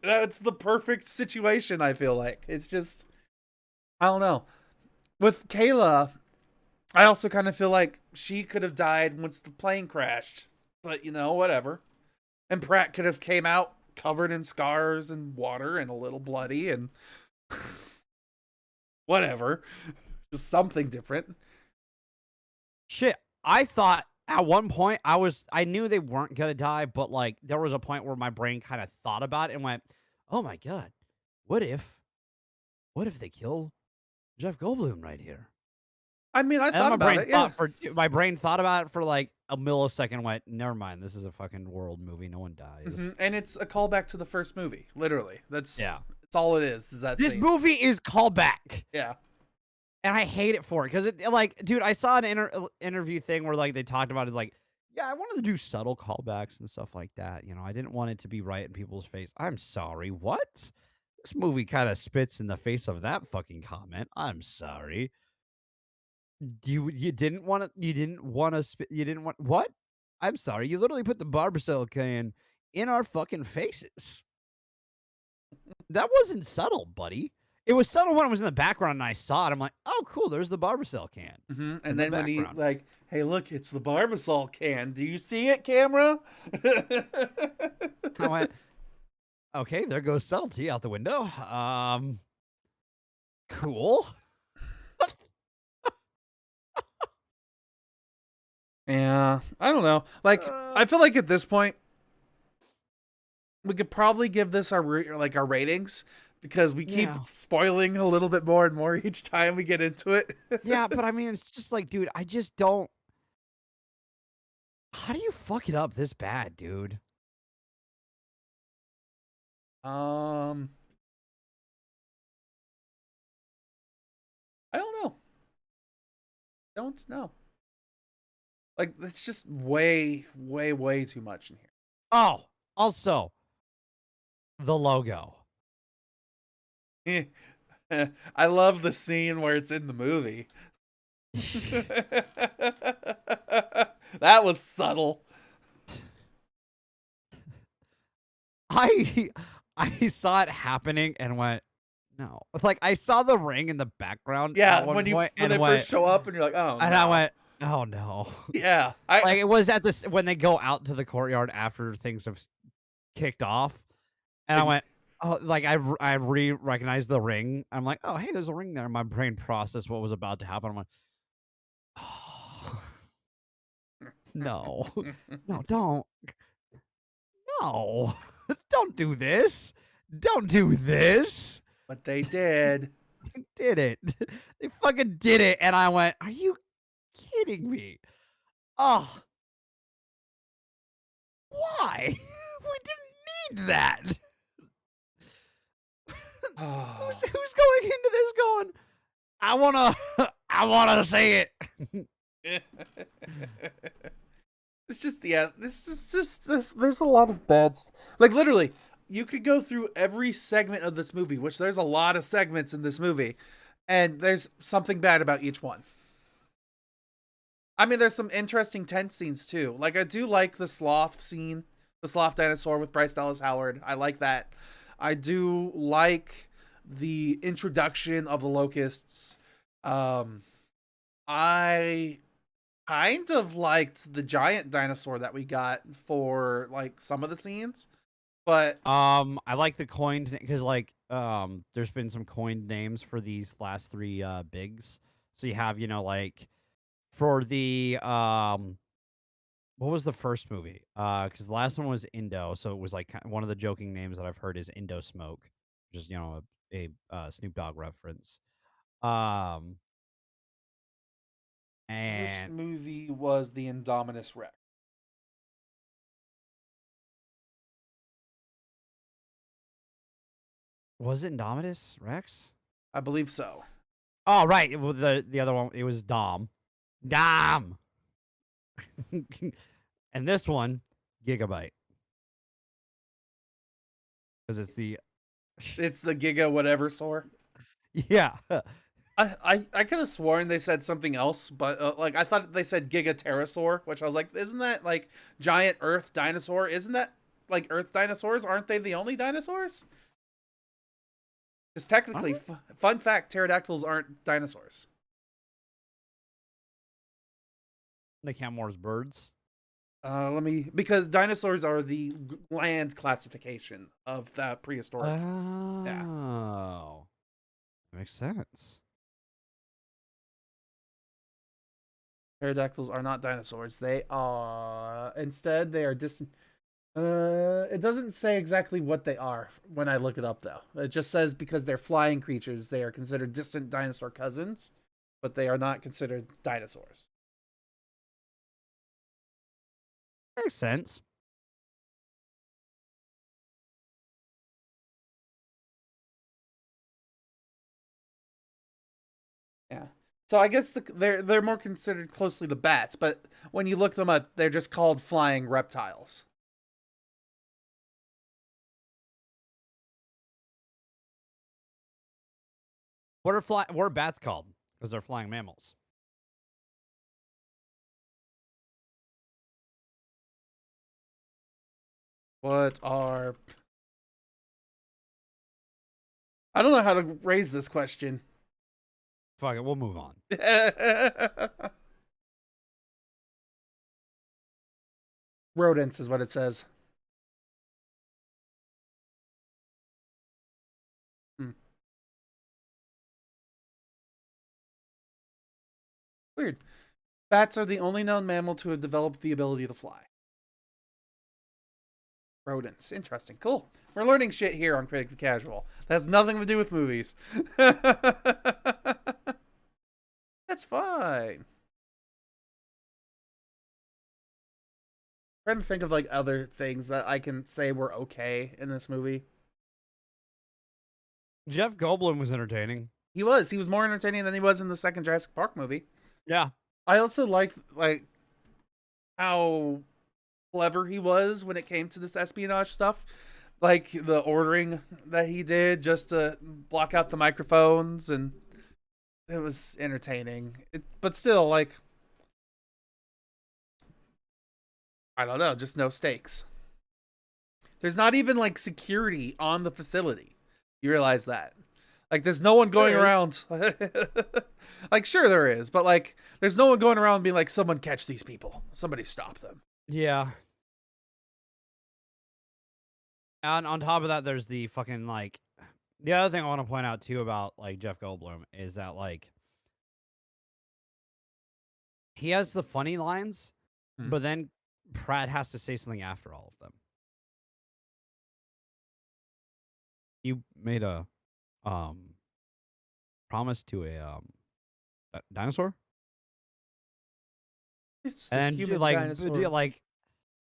that's the perfect situation, I feel like. It's just, I don't know. With Kayla, I also kind of feel like she could have died once the plane crashed. But, whatever. And Pratt could have came out covered in scars and water and a little bloody and whatever. Just something different. Shit, I thought at one point I knew they weren't gonna die, but like, there was a point where my brain kind of thought about it and went, "Oh my god, what if they kill Jeff Goldblum right here?" I mean, I thought about it. Yeah. My brain thought about it for like a millisecond. And went, never mind. This is a fucking world movie. No one dies. Mm-hmm. And it's a callback to the first movie. Literally, that's all it is. Is that this movie is callback? Yeah. And I hate it for it because it, like, dude, I saw an interview thing where like they talked about it, like, yeah, I wanted to do subtle callbacks and stuff like that. I didn't want it to be right in people's face. I'm sorry. What? This movie kind of spits in the face of that fucking comment. I'm sorry. You didn't want what? I'm sorry. You literally put the Barbasol can in our fucking faces. That wasn't subtle, buddy. It was subtle when it was in the background and I saw it. I'm like, oh, cool. There's the Barbasol can. Mm-hmm. It's in And the then when he background. like, hey, look, it's the Barbasol can. Do you see it, camera? I went, okay, there goes subtlety out the window. Cool. Yeah, I don't know. Like, I feel like at this point, we could probably give this our our ratings because we keep Yeah. spoiling a little bit more and more each time we get into it. Yeah, but I mean, it's just like, dude, I just don't. How do you fuck it up this bad, dude? um, I don't know. Don't know. Like, it's just way, way, way too much in Oh, also, the logo. here. I love the scene where it's in the movie. That was subtle. I I saw it happening and went, no. It's like I saw the ring in the background Yeah, at one point when and they went, first show up and you're like, oh and no. I went, oh no. Yeah, I Like it was at this when they go out to the courtyard after things have kicked off, and I went, oh, like I recognized the ring. I'm like, oh hey, there's a ring there. My brain processed what was about to happen. I'm like, oh, no, no, no, don't do this, don't do this. but they did. They did it. They fucking did it, and I went, are you kidding me? Oh, why? We didn't need that. Who's going into this going, I wanna I wanna say it. It's just this. There's a lot of bad. Like literally, you could go through every segment of this movie, which there's a lot of segments in this movie, and there's something bad about each one. I mean, there's some interesting tense scenes too. Like I do like the sloth scene, the sloth dinosaur with Bryce Dallas Howard. I like that. I do like the introduction of the locusts. Um, I kind of liked the giant dinosaur that we got for like some of the scenes, but I like the coined because like there's been some coined names for these last three bigs. So you have, like for the what was the first movie? Because the last one was Indo, so it was like one of the joking names that I've heard is Indo Smoke, which is a Snoop Dogg reference. Um, first and movie was the Indominus Rex. was it Indominus Rex? I believe so. Oh right, well, the other one it was Dom, and this one Gigabyte because it's the It's the Giga whatever sore. yeah. I could have sworn they said something else, but like I thought they said Giga Pterosaur, which I was like, isn't that like giant Earth dinosaur? Isn't that like Earth dinosaurs? Aren't they the only dinosaurs? Because technically, fun fact, pterodactyls aren't dinosaurs. They count more as birds. Because dinosaurs are the land classification of that prehistoric. Yeah. Oh, makes sense. Pterodactyls are not dinosaurs. They are instead they are distant. It doesn't say exactly what they are when I look it up though. It just says because they're flying creatures, they are considered distant dinosaur cousins, but they are not considered dinosaurs. Makes sense. Yeah. So I guess they're more considered closely the bats, but when you look them up, they're just called flying reptiles. What are bats called? Because they're flying mammals. What are I don't know how to raise this question. Fuck it, we'll move on. Rodents is what it says. Weird. Bats are the only known mammal to have developed the ability to fly. Rodents. Interesting. Cool. We're learning shit here on Critically Casual. That has nothing to do with movies. That's fine. I'm trying to think of like other things that I can say were okay in this movie. Jeff Goldblum was entertaining. He was more entertaining than he was in the second Jurassic Park movie. Yeah. I also liked like how clever he was when it came to this espionage stuff. Like the ordering that he did just to block out the microphones, and it was entertaining. But still, like, I don't know, just no stakes. There's not even like security on the facility. You realize that? Like, there's no one going around. Like, sure there is, but like, there's no one going around being like, someone catch these people. Somebody stop them. Yeah. And on top of that, there's the fucking, like, the other thing I want to point out, too, about, like, Jeff Goldblum is that, like, he has the funny lines, but then Pratt has to say something after all of them. You made a promise to a dinosaur? It's the And human like, dinosaur. like,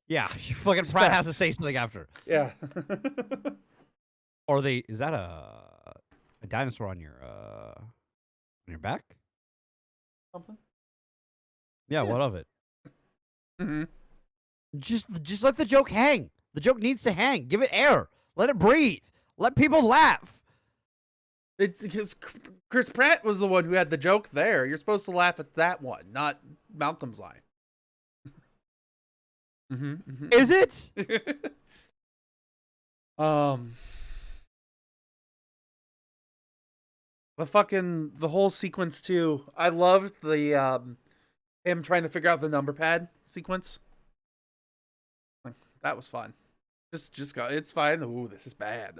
yeah, fucking Pratt has to say something after. Yeah. Or is that a dinosaur on your back? Something. Yeah, what of it? Mm-hmm. Just let the joke hang. The joke needs to hang. Give it air. Let it breathe. Let people laugh. It's because Chris Pratt was the one who had the joke there. You're supposed to laugh at that one, not Malcolm's line. Is it? The whole sequence too. I loved the him trying to figure out the number pad sequence. That was fun. Just go. It's fine. Ooh, this is bad.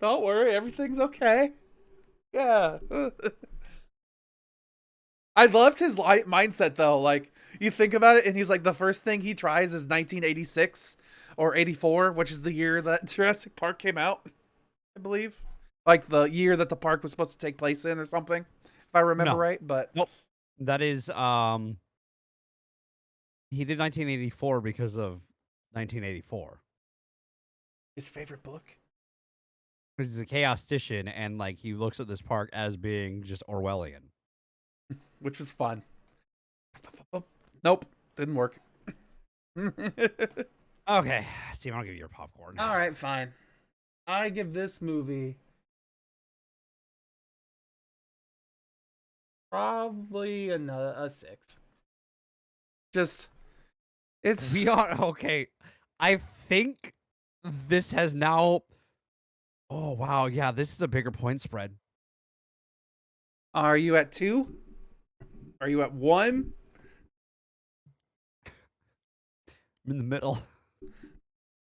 Don't worry, everything's okay. Yeah. I loved his mindset though. Like, you think about it, and he's like, the first thing he tries is 1986 or 84, which is the year that Jurassic Park came out, I believe. Like the year that the park was supposed to take place in, or something, if I remember right. But nope, that is he did 1984 because of 1984. His favorite book. Because he's a chaostician, and like he looks at this park as being just Orwellian. Which was fun. Nope, didn't work. Okay, Steve, I'll give you your popcorn. All right, fine. I give this movie probably a 6. Just, we are okay. I think this has now. Oh wow, yeah, this is a bigger point spread. Are you at 2? Are you at 1? I'm in the middle.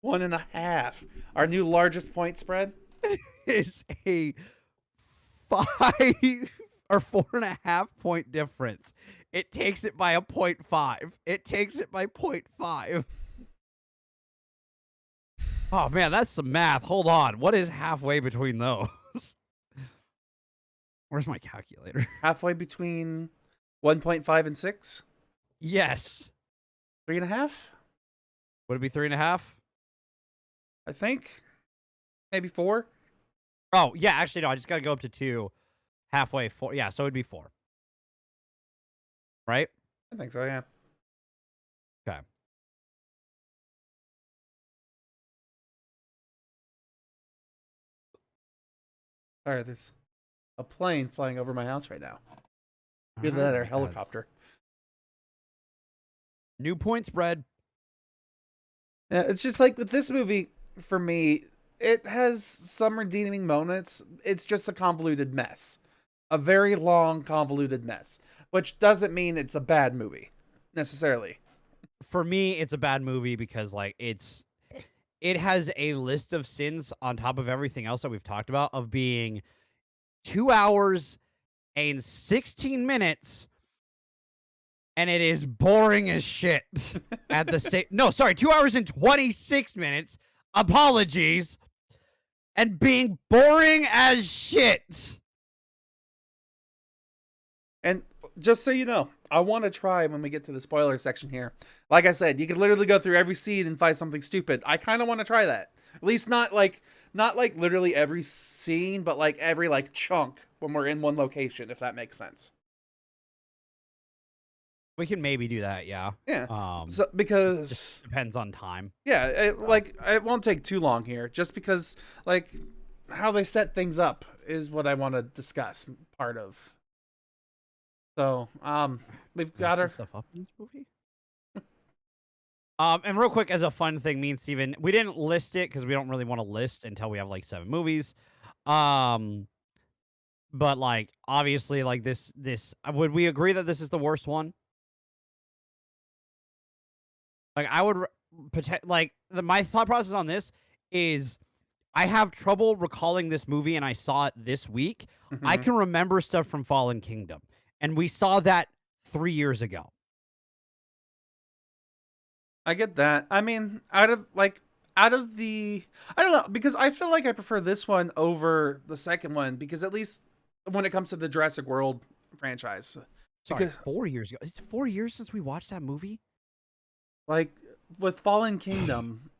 1.5. Our new largest point spread is a 5 or 4.5 point difference. It takes it by a 0.5. It takes it by 0.5. Oh man, that's some math. Hold on. What is halfway between those? Where's my calculator? Halfway between 1.5 and 6? Yes. 3.5? Would it be 3.5? I think. Maybe 4? Oh, yeah, actually, no, I just got to go up to 2. Halfway, 4. Yeah, so it'd be 4. Right? I think so, yeah. Okay. All right, there's a plane flying over my house right now. Either that or a helicopter. New point spread. Yeah, it's just like with this movie, for me, it has some redeeming moments. It's just a convoluted mess. A very long, convoluted mess. Which doesn't mean it's a bad movie, necessarily. For me, it's a bad movie because like it has a list of sins on top of everything else that we've talked about of being 2 hours and 16 minutes, and it is boring as shit. At the same, no, sorry, 2 hours and 26 minutes. Apologies, and being boring as shit. And just so you know, I want to try when we get to the spoiler section here. Like I said, you can literally go through every scene and find something stupid. I kind of want to try that. At least not like literally every scene, but like every like chunk when we're in one location, if that makes sense. We can maybe do that, yeah. Yeah. So Just because depends on time. yeah, it won't take too long here. Just because like how they set things up is what I want to discuss. Part of. So we've got our Stuff up in this movie. And real quick, as a fun thing, me and Steven, we didn't list it because we don't really want to list until we have like 7 movies. But like obviously, like this, would we agree that this is the worst one? Like I would my thought process on this is I have trouble recalling this movie, and I saw it this week. I can remember stuff from Fallen Kingdom, and we saw that 3 years ago. I get that. I mean, out of the I don't know, because I feel like I prefer this one over the second one because at least when it comes to the Jurassic World franchise. Sorry, Because 4 years ago. It's 4 years since we watched that movie. like with Fallen Kingdom,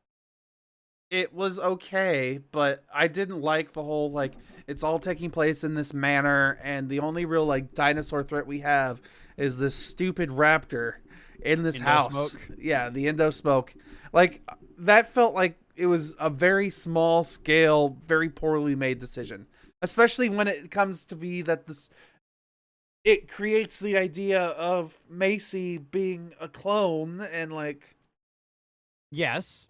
it was okay, but I didn't like the whole like it's all taking place in this manor and the only real like dinosaur threat we have is this stupid raptor in this house. Endosmoke. Yeah, the endo smoke. Like that felt like it was a very small scale, very poorly made decision. Especially when it comes to be that this it creates the idea of Macy being a clone and like Yes,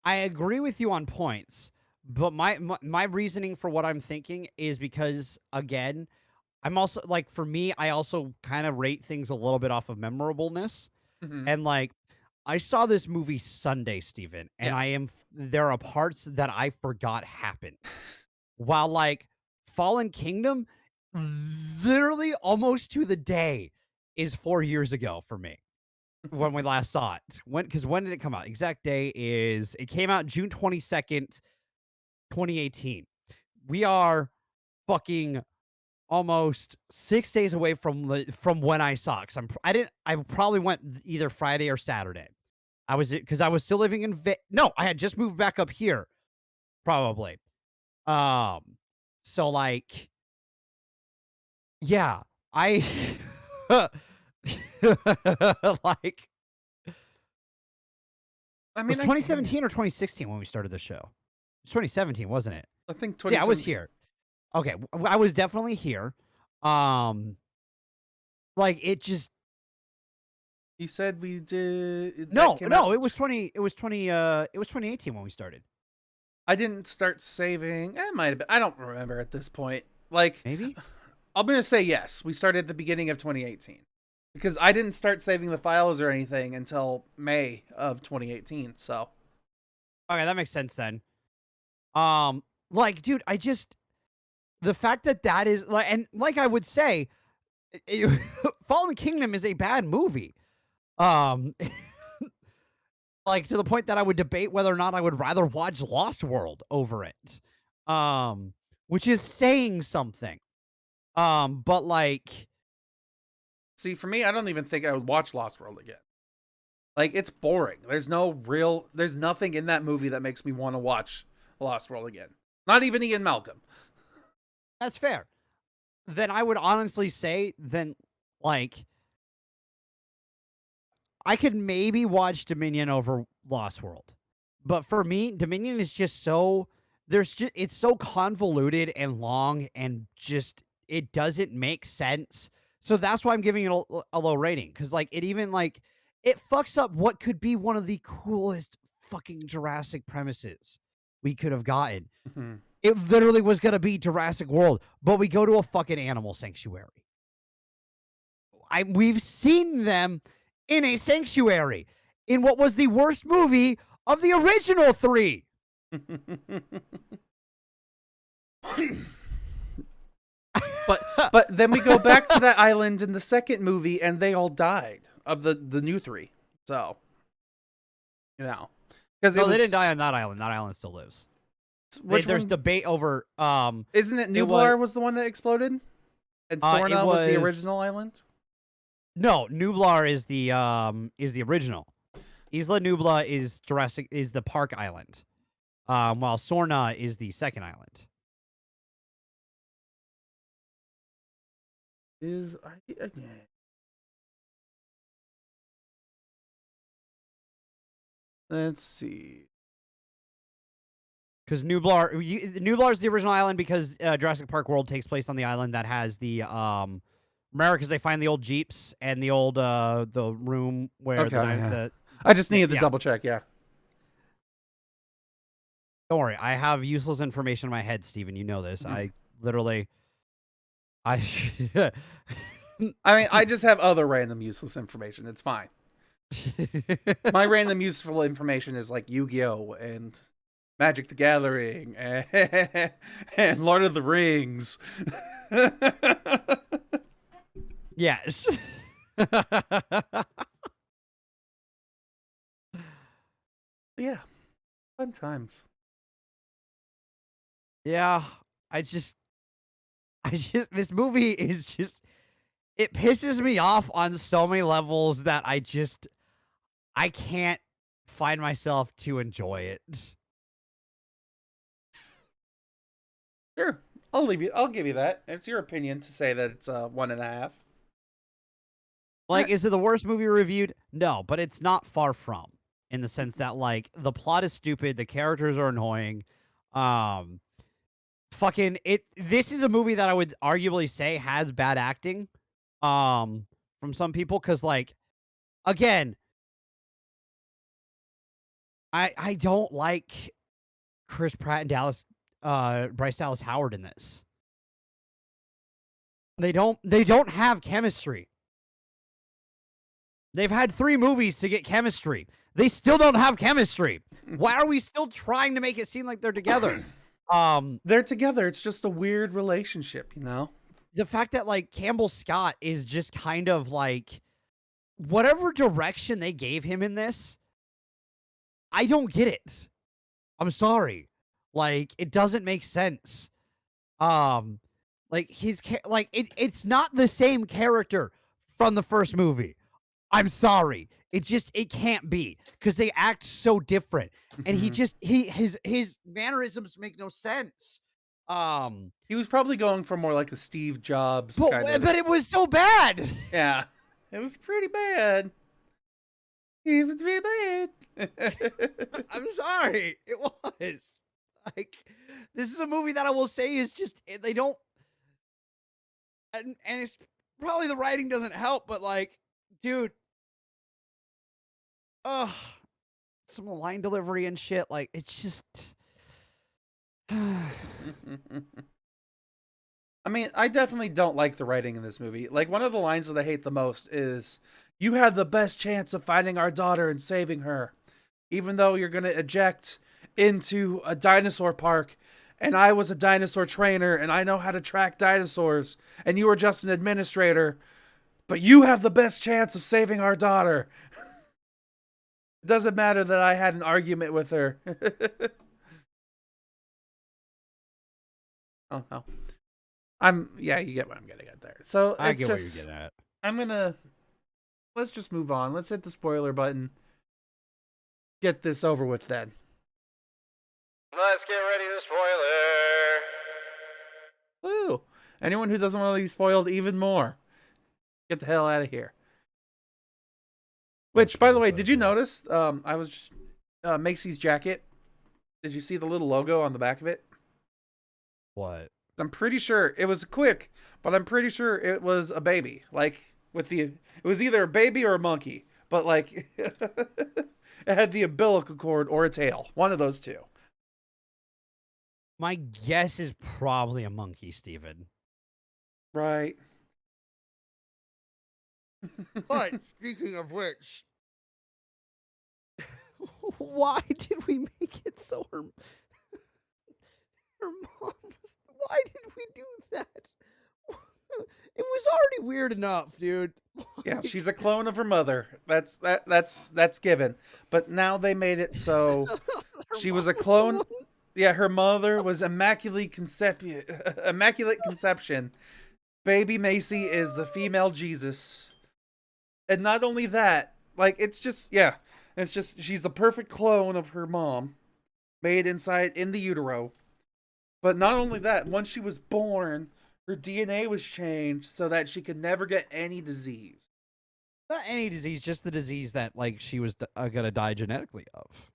I agree with you on points, but my reasoning for what I'm thinking is because again, I'm also like for me, I also kind of rate things a little bit off of memorableness. mhm. And like I saw this movie Sunday, Steven, and Yeah. there are parts that I forgot happened. While like Fallen Kingdom, literally almost to the day is 4 years ago for me when we last saw it. When did it come out? Exact day is it came out June 22nd, 2018. We are fucking almost 6 days away from when I saw it. 'Cause I probably went either Friday or Saturday. Because I was still living in no, I had just moved back up here, probably. Um, so like, yeah, I like I was mean, I get it. 2017 or 2016 when we started the show. It was 2017, wasn't it? I think See, I was 2017. here. Okay, I was definitely here. Like it just You said we did that no, came no, out. it was 2018 when we started. I didn't start saving. It might have been. I don't remember at this point. Like, Maybe? I'm gonna say yes. We started at the beginning of 2018 because I didn't start saving the files or anything until May of 2018. So Okay, that makes sense then. Like, dude, the fact that is like, and like I would say, Fallen Kingdom is a bad movie. Um, like to the point that I would debate whether or not I would rather watch Lost World over it. Which is saying something. But like, see, for me, I don't even think I would watch Lost World again. Like, it's boring. There's nothing in that movie that makes me want to watch Lost World again. Not even Ian Malcolm. that's fair. Then I would honestly say, like, I could maybe watch Dominion over Lost World. But for me, Dominion is just so it's so convoluted and long and just it doesn't make sense. So that's why I'm giving it a low rating cuz like it even like it fucks up what could be one of the coolest fucking Jurassic premises we could have gotten. Mm-hmm. It literally was going to be Jurassic World, but we go to a fucking animal sanctuary. We've seen them in a sanctuary in what was the worst movie of the original 3. But then we go back to that island in the second movie, and they all died of the new 3. So, because they didn't die on that island. That island still lives. There's debate over. Isn't it Nublar was the one that exploded, and Sorna was the original island? No, Nublar is the original. Isla Nubla is the park island, while Sorna is the second island. Let's see. Because Nublar is the original island because Jurassic Park World takes place on the island that has the remember, because they find the old Jeeps and the old the room where I just needed to double check. Yeah. Don't worry, I have useless information in my head, Steven. You know this. I literally. I mean, I just have other random useless information. It's fine. My random useful information is like Yu-Gi-Oh! And Magic the Gathering and Lord of the Rings. Yes. Yeah. Fun times. Yeah. This movie is just, it pisses me off on so many levels that I can't find myself to enjoy it. Sure. I'll give you that. It's your opinion to say that it's 1.5. Like, is it the worst movie reviewed? No, but it's not far from, in the sense that, like, the plot is stupid, the characters are annoying. This is a movie that I would arguably say has bad acting from some people, because, like, again, I don't like Chris Pratt and Bryce Dallas Howard in this. They don't have chemistry. They've had 3 movies to get chemistry. They still don't have chemistry. Why are we still trying to make it seem like they're together? They're together. It's just a weird relationship, you know? The fact that, like, Campbell Scott is just kind of like, whatever direction they gave him in this, I don't get it. I'm sorry. Like, it doesn't make sense. Like, it's not the same character from the first movie. I'm sorry. It can't be, because they act so different, and his mannerisms make no sense. He was probably going for more like a Steve Jobs kind of. But it was so bad. Yeah, it was pretty bad. It was pretty bad. I'm sorry. It was like, this is a movie that I will say is just, they don't, and it's probably the writing doesn't help, but, like, dude, some of the line delivery and shit, like, it's just. I mean, I definitely don't like the writing in this movie. Like, one of the lines that I hate the most is, "You had the best chance of finding our daughter and saving her, even though you're going to eject into a dinosaur park, and I was a dinosaur trainer, and I know how to track dinosaurs, and you were just an administrator, but you have the best chance of saving our daughter. It doesn't matter that I had an argument with her." Oh, no. You get what I'm getting at there. So I get what you're getting at. Let's just move on. Let's hit the spoiler button. Get this over with then. Let's get ready to spoiler. Woo! Anyone who doesn't want to be spoiled even more, get the hell out of here. Which, by the way, did you notice? I was just Macy's jacket. Did you see the little logo on the back of it? What? I'm pretty sure it was quick, but I'm pretty sure it was a baby. Like, it was either a baby or a monkey. But, like, It had the umbilical cord or a tail. One of those two. My guess is probably a monkey, Steven. Right. But speaking of which, Why did we make it so her mom was... Why did we do that? it was already weird enough, dude. Yeah, she's a clone of her mother. That's given. But now they made it so she was a clone. Yeah, her mother was immaculate conception. Baby Macy is the female Jesus. And not only that, like, it's just she's the perfect clone of her mom, made in the utero. But not only that, once she was born, her DNA was changed so that she could never get any disease. Not any disease, just the disease that, like, she was gonna die genetically of.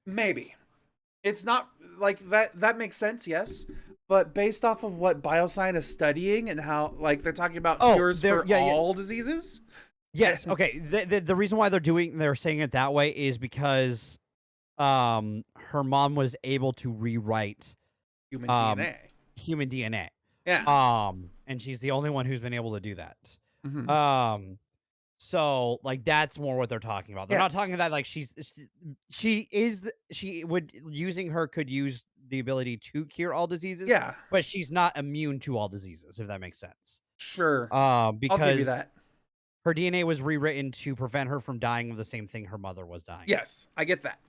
Maybe. It's not like that makes sense, yes. But based off of what bioscience is studying and how, like, they're talking about cures for all diseases. Yes. Okay. The reason why they're saying it that way is because, her mom was able to rewrite Human DNA. Human DNA. Yeah. And she's the only one who's been able to do that. Mm-hmm. So, like, that's more what they're talking about. They're not talking about, like, using her could use the ability to cure all diseases. Yeah. But she's not immune to all diseases, if that makes sense. Sure. Because I'll give you that. her DNA was rewritten to prevent her from dying of the same thing her mother was dying. Yes, I get that.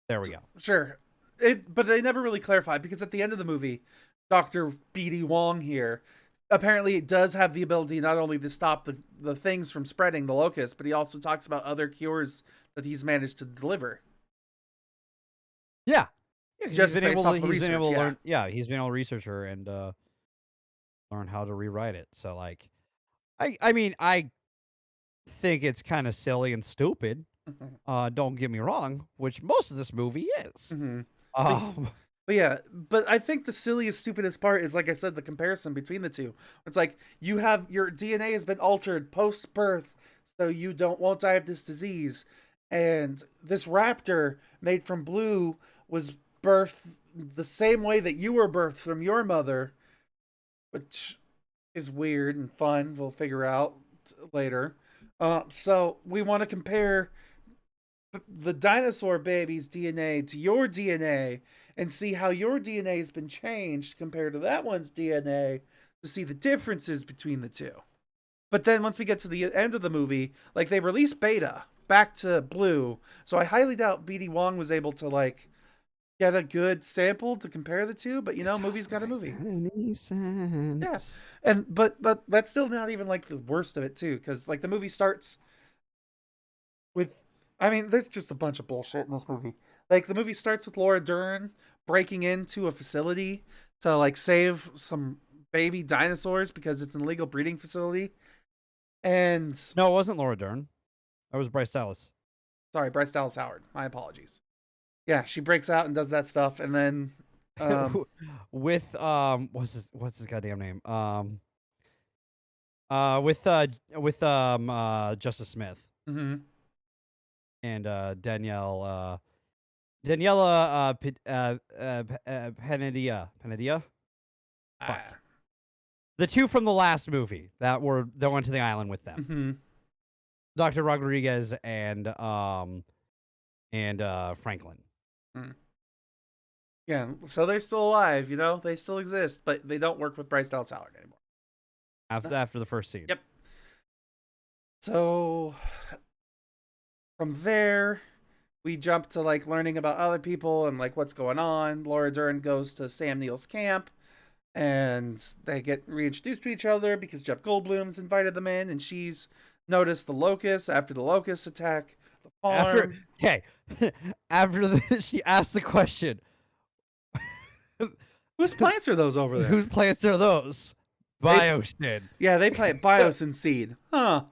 There we go. Sure. But they never really clarified, because at the end of the movie, Dr. B.D. Wong here apparently does have the ability not only to stop the things from spreading, the locust, but he also talks about other cures that he's managed to deliver. Yeah. Just he's been able to learn. Yeah, he's been able to research her and learn how to rewrite it. So, like, I mean, I think it's kind of silly and stupid. Don't get me wrong, which most of this movie is. Mm-hmm. But I think the silliest, stupidest part is, like I said, the comparison between the two. It's like you have your DNA has been altered post-birth, so you won't die of this disease. And this raptor made from blue was birthed the same way that you were birthed from your mother, which is weird and fun. We'll figure out later. So we want to compare the dinosaur baby's DNA to your DNA and see how your DNA has been changed compared to that one's DNA to see the differences between the two. But then once we get to the end of the movie, like, they release Beta back to Blue, so I highly doubt B.D. Wong was able to, like, get a good sample to compare the two, but, you know, movie's got a movie. Any sense. Yeah. But that's still not even, like, the worst of it, too, because, like, the movie starts with, I mean, there's just a bunch of bullshit in this movie. Like, the movie starts with Laura Dern breaking into a facility to, like, save some baby dinosaurs because it's an illegal breeding facility. And No, it wasn't Laura Dern. That was Bryce Dallas. Sorry, Bryce Dallas Howard. My apologies. Yeah, she breaks out and does that stuff, and then with what's his goddamn name? With Justice Smith. Mm-hmm. And Daniela Panedia. Fuck. The two from the last movie that went to the island with them. Mm-hmm. Dr. Rodriguez and Franklin. Mm. Yeah, so they're still alive, you know? They still exist, but they don't work with Bryce Dallas Howard anymore. After the first scene. Yep. So from there, we jump to, like, learning about other people and, like, what's going on. Laura Dern goes to Sam Neill's camp, and they get reintroduced to each other because Jeff Goldblum's invited them in, and she's noticed the locusts after the locusts attack the farm. After she asked the question, whose plants are those over there? Whose plants are those? Bios did. Yeah, they plant Bios and Seed. Huh.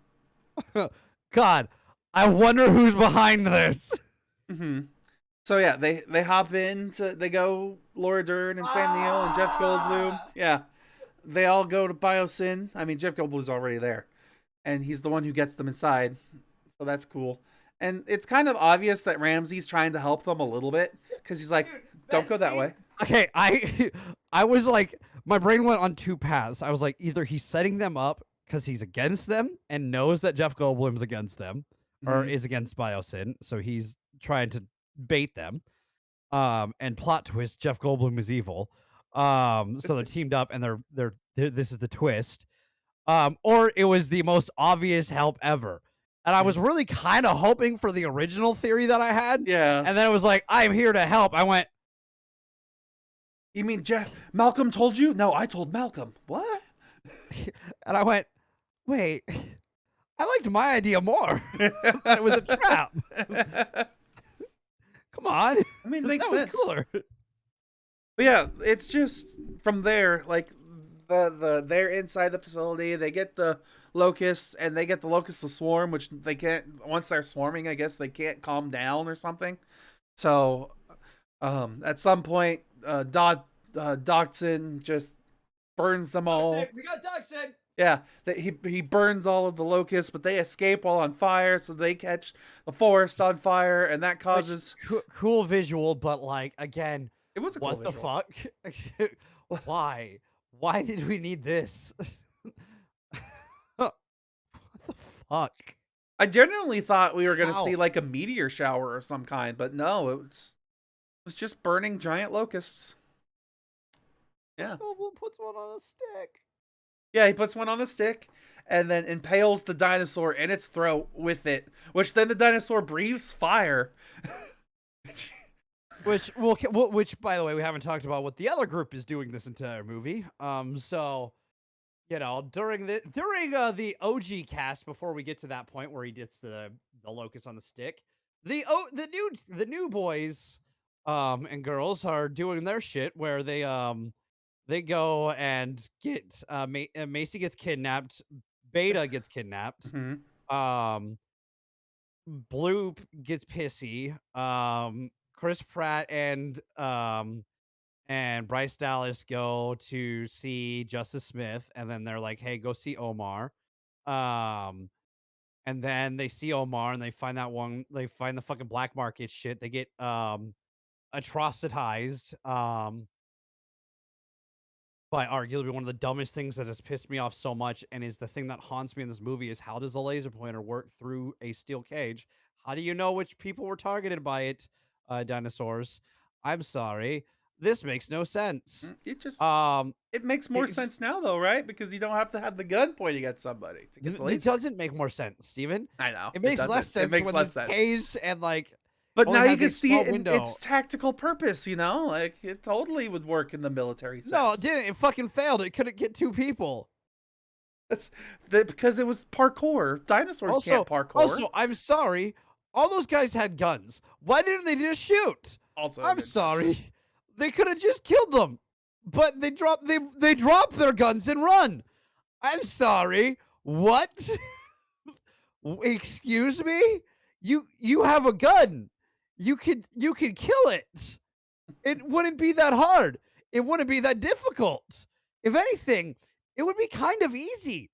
God, I wonder who's behind this. Mm-hmm. So yeah, they hop in. They go, Laura Dern and Sam Neill and Jeff Goldblum. Yeah, they all go to Biosyn. I mean, Jeff Goldblum's already there, and he's the one who gets them inside. So that's cool. And it's kind of obvious that Ramsey's trying to help them a little bit because he's like, don't go that way. Okay, I was like, my brain went on two paths. I was like, either he's setting them up because he's against them and knows that Jeff Goldblum's against them or Mhm. is against Biosyn, so he's trying to bait them. And plot twist, Jeff Goldblum is evil. So they're teamed up and they're this is the twist. Or it was the most obvious help ever. And I was really kind of hoping for the original theory that I had. Yeah. And then it was like, I'm here to help. I went, You mean Malcolm told you? No, I told Malcolm. What? and I went, wait, I liked my idea more. That it was a trap. Come on. I mean, it makes that sense. was cooler. But yeah, it's just from there, like they're inside the facility, they get the locusts and they get the locusts to swarm, which they can't once they're swarming, I guess they can't calm down or something. So at some point, Dodson just burns them all. We got Dodson. Yeah, he burns all of the locusts, but they escape while on fire, so they catch the forest on fire, and that causes Cool visual, but like again, it was a cool what the visual. fuck? Why? Why did we need this? What the fuck? I genuinely thought we were going to How? see like a meteor shower or some kind, but no, it was just burning giant locusts. Yeah. Goldblum puts one on a stick. Yeah, he puts one on a stick and then impales the dinosaur in its throat with it, which then the dinosaur breathes fire. Which, by the way, we haven't talked about what the other group is doing this entire movie. So, you know, during the OG cast, before we get to that point where he gets the locust on the stick, the new boys, and girls are doing their shit where they go and get Macy gets kidnapped, Beta gets kidnapped, Mhm. Blue gets pissy. Chris Pratt and Bryce Dallas go to see Justice Smith, and then they're like, "Hey, go see Omar." And then they see Omar, and they find that one. They find the fucking black market shit. They get atrocitized. By arguably one of the dumbest things that has pissed me off so much, and is the thing that haunts me in this movie, is how does a laser pointer work through a steel cage? How do you know which people were targeted by it, dinosaurs? I'm sorry. This makes no sense. It makes more sense now though, right? Because you don't have to have the gun pointing at somebody to get the It laser. doesn't make more sense, Steven. I know. It makes less sense when less the sense. cage and like But only now you has a can see small it in window. its tactical purpose, you know? Like, it totally would work in the military sense. No, it didn't. It fucking failed. It couldn't get two people. Because it was parkour. Dinosaurs can't parkour. Also, I'm sorry. All those guys had guns. Why didn't they just shoot? Also, I'm sorry. They could have just killed them. But they drop their guns and run. I'm sorry. What? Excuse me? You have a gun. You could kill it. It wouldn't be that hard. It wouldn't be that difficult. If anything, it would be kind of easy.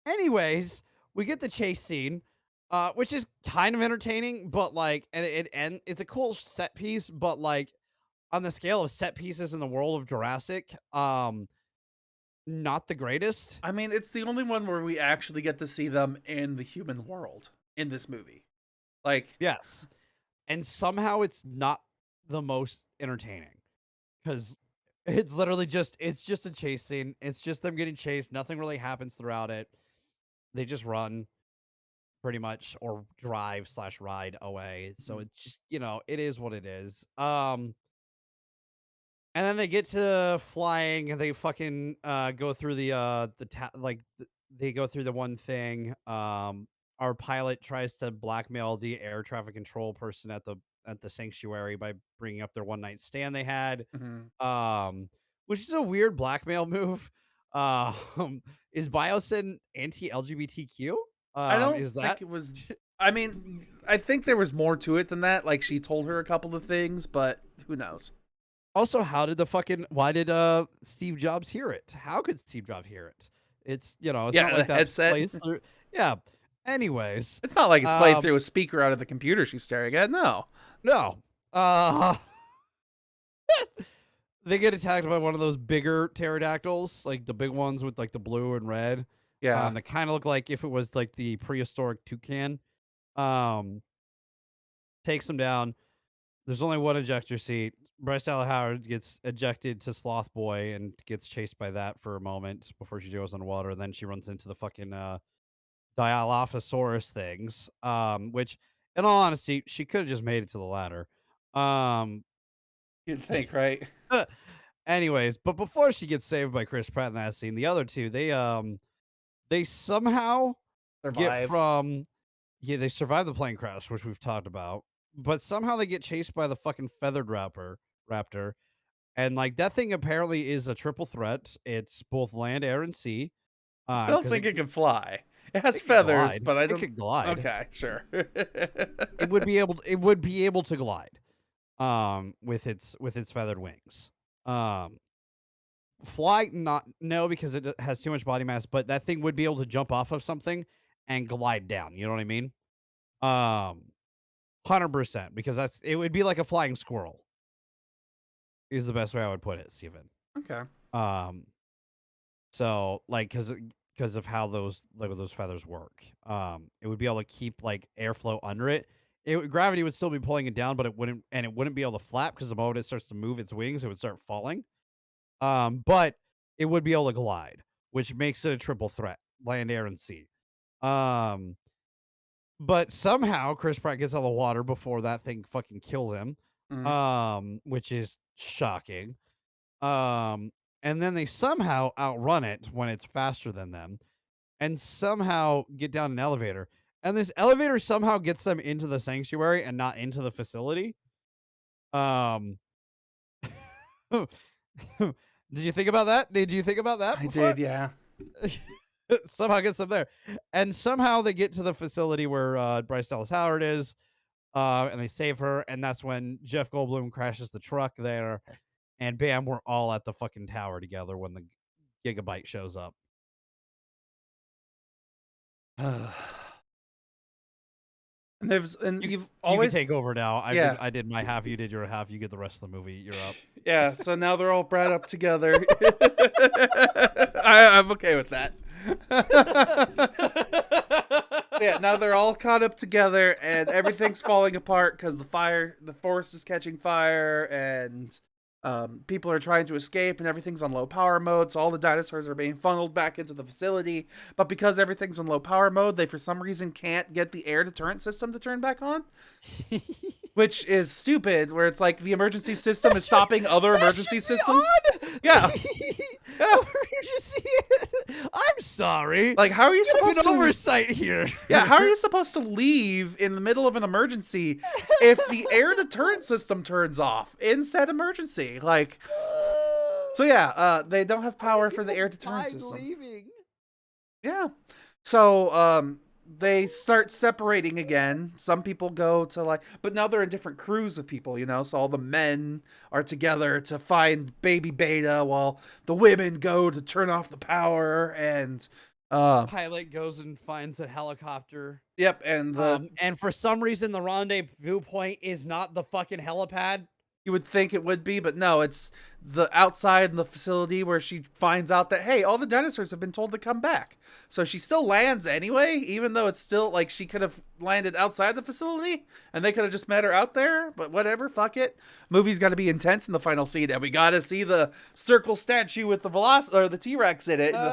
Anyways, we get the chase scene, which is kind of entertaining, but like, and it's a cool set piece, but like, on the scale of set pieces in the world of Jurassic, not the greatest. I mean, it's the only one where we actually get to see them in the human world in this movie. Like, Yes. And somehow it's not the most entertaining, because it's literally just a chase scene. It's just them getting chased. Nothing really happens throughout it. They just run pretty much, or drive/ride away. So it's just, it is what it is. And then they get to flying, and they fucking go through they go through the one thing. Our pilot tries to blackmail the air traffic control person at the sanctuary by bringing up their one night stand they had, which is a weird blackmail move. Is Biosyn anti-LGBTQ? I don't is think that it was. I mean, I think there was more to it than that. Like, she told her a couple of things, but who knows? Also, why did Steve Jobs hear it? How could Steve Jobs hear it? It's, it's Yeah, not like the that headset. plays through. Yeah. Anyways, It's not like it's played through a speaker out of the computer she's staring at. No. no. They get attacked by one of those bigger pterodactyls, like the big ones with like the blue and red. Yeah. That kind of look like if it was like the prehistoric toucan. Takes them down. There's only one ejector seat. Bryce Dallas Howard gets ejected to Sloth Boy and gets chased by that for a moment before she goes underwater. And then she runs into the fucking Dilophosaurus things, which, in all honesty, she could have just made it to the ladder. You'd think, right? Anyways, but before she gets saved by Chris Pratt in that scene, the other two, they somehow get from they survive the plane crash, which we've talked about, but somehow they get chased by the fucking feathered raptor, and like that thing apparently is a triple threat. It's both land, air, and sea. I don't think it can fly. It has It could feathers, glide. but I It don't. could glide. Okay, sure. It would be able to glide, with its feathered wings. Fly, not no, because it has too much body mass, but that thing would be able to jump off of something and glide down. You know what I mean? 100%, because it would be like a flying squirrel. Is the best way I would put it, Steven. Okay. So like, because of how those feathers work, it would be able to keep like airflow under it. Gravity would still be pulling it down, but it wouldn't be able to flap, because the moment it starts to move its wings, it would start falling. But it would be able to glide, which makes it a triple threat: land, air, and sea. But somehow Chris Pratt gets out of the water before that thing fucking kills him. Which is shocking. And then they somehow outrun it when it's faster than them, and somehow get down an elevator. And this elevator somehow gets them into the sanctuary and not into the facility. Did you think about that? I did, yeah. Somehow gets them there. And somehow they get to the facility where Bryce Dallas Howard is, and they save her. And that's when Jeff Goldblum crashes the truck there. And bam, we're all at the fucking tower together when the Gigabyte shows up. And you've You always can take over now. Yeah. I did my half, you did your half, you get the rest of the movie. You're up. Yeah, so now they're all brought up together. I'm okay with that. Yeah, now they're all caught up together, and everything's falling apart because the forest is catching fire, and people are trying to escape, and everything's on low power mode, so all the dinosaurs are being funneled back into the facility. But because everything's on low power mode, they for some reason can't get the air deterrent system to turn back on. Which is stupid, where it's like the emergency system is stopping other emergency systems. Yeah. Yeah. I'm sorry. Like, how are you You have supposed an to oversight here. Yeah, how are you supposed to leave in the middle of an emergency if the air deterrent system turns off in said emergency? Like, so yeah, they don't have power for the air deterrent system. Leaving. Yeah. So, they start separating again. Some people go to but now they're in different crews of people, so all the men are together to find baby Beta while the women go to turn off the power, and Pilot goes and finds a helicopter. Yep, and and for some reason the rendezvous point is not the fucking helipad. you would think it would be, but no, it's the outside in the facility where she finds out that, hey, all the dinosaurs have been told to come back. So she still lands anyway, even though it's still she could have landed outside the facility and they could have just met her out there, but whatever, fuck it. Movie's got to be intense in the final scene, and we got to see the circle statue with the the T-Rex in it. That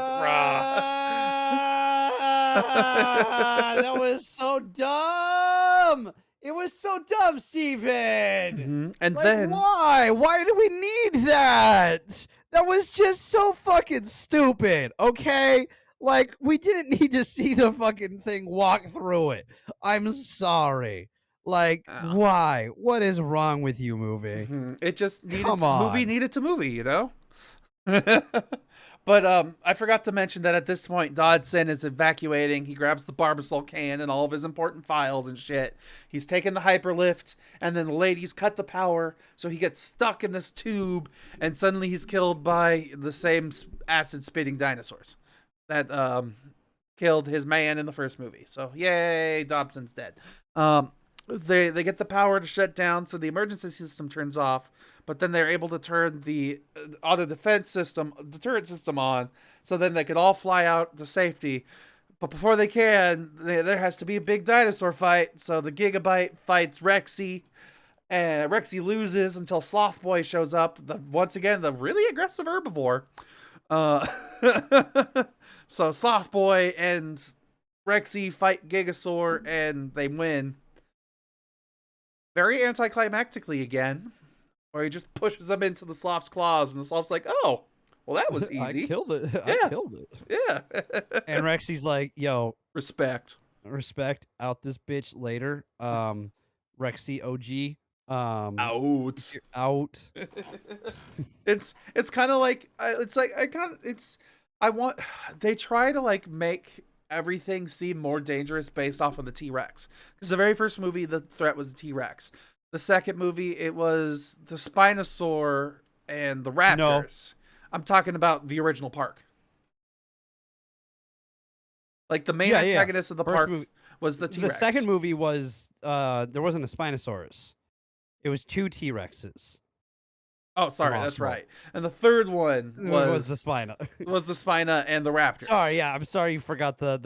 was so dumb. It was so dumb, Steven. Mm-hmm. And Like, then why? Why do we need that? That was just so fucking stupid, okay? Like, we didn't need to see the fucking thing walk through it. I'm sorry. Like, why? What is wrong with you, movie? It just needed Come on. movie needed to movie, But I forgot to mention that at this point, Dodson is evacuating. He grabs the Barbasol can and all of his important files and shit. He's taken the hyperlift, and then the ladies cut the power, so he gets stuck in this tube, and suddenly he's killed by the same acid-spitting dinosaurs that killed his man in the first movie. So yay, Dobson's dead. They get the power to shut down, so the emergency system turns off. But then they're able to turn the auto defense system, the turret system on, so then they could all fly out to safety. But before they can, there has to be a big dinosaur fight. So the Gigabyte fights Rexy, and Rexy loses until Sloth Boy shows up. Once again, the really aggressive herbivore. So Sloth Boy and Rexy fight Gigasaur, and they win. Very anticlimactically again, where he just pushes them into the Sloth's claws, and the Sloth's like, "Oh, well, that was easy. I killed it. Yeah. I killed it. Yeah." And Rexy's like, yo, respect. Out this bitch later. Rexy OG. Out. Out. It's kind of like they try to like make everything seem more dangerous based off of the T-Rex, because the very first movie the threat was the T-Rex. The second movie it was the Spinosaur and the Raptors. No. I'm talking about the original park. Like the main antagonist of the park was the T-Rex. The second movie was there wasn't a Spinosaurus. It was 2 T-Rexes. Oh, sorry, that's right. And the third one was the Spina. Was the Spina and the Raptors. Sorry, yeah, I'm sorry you forgot the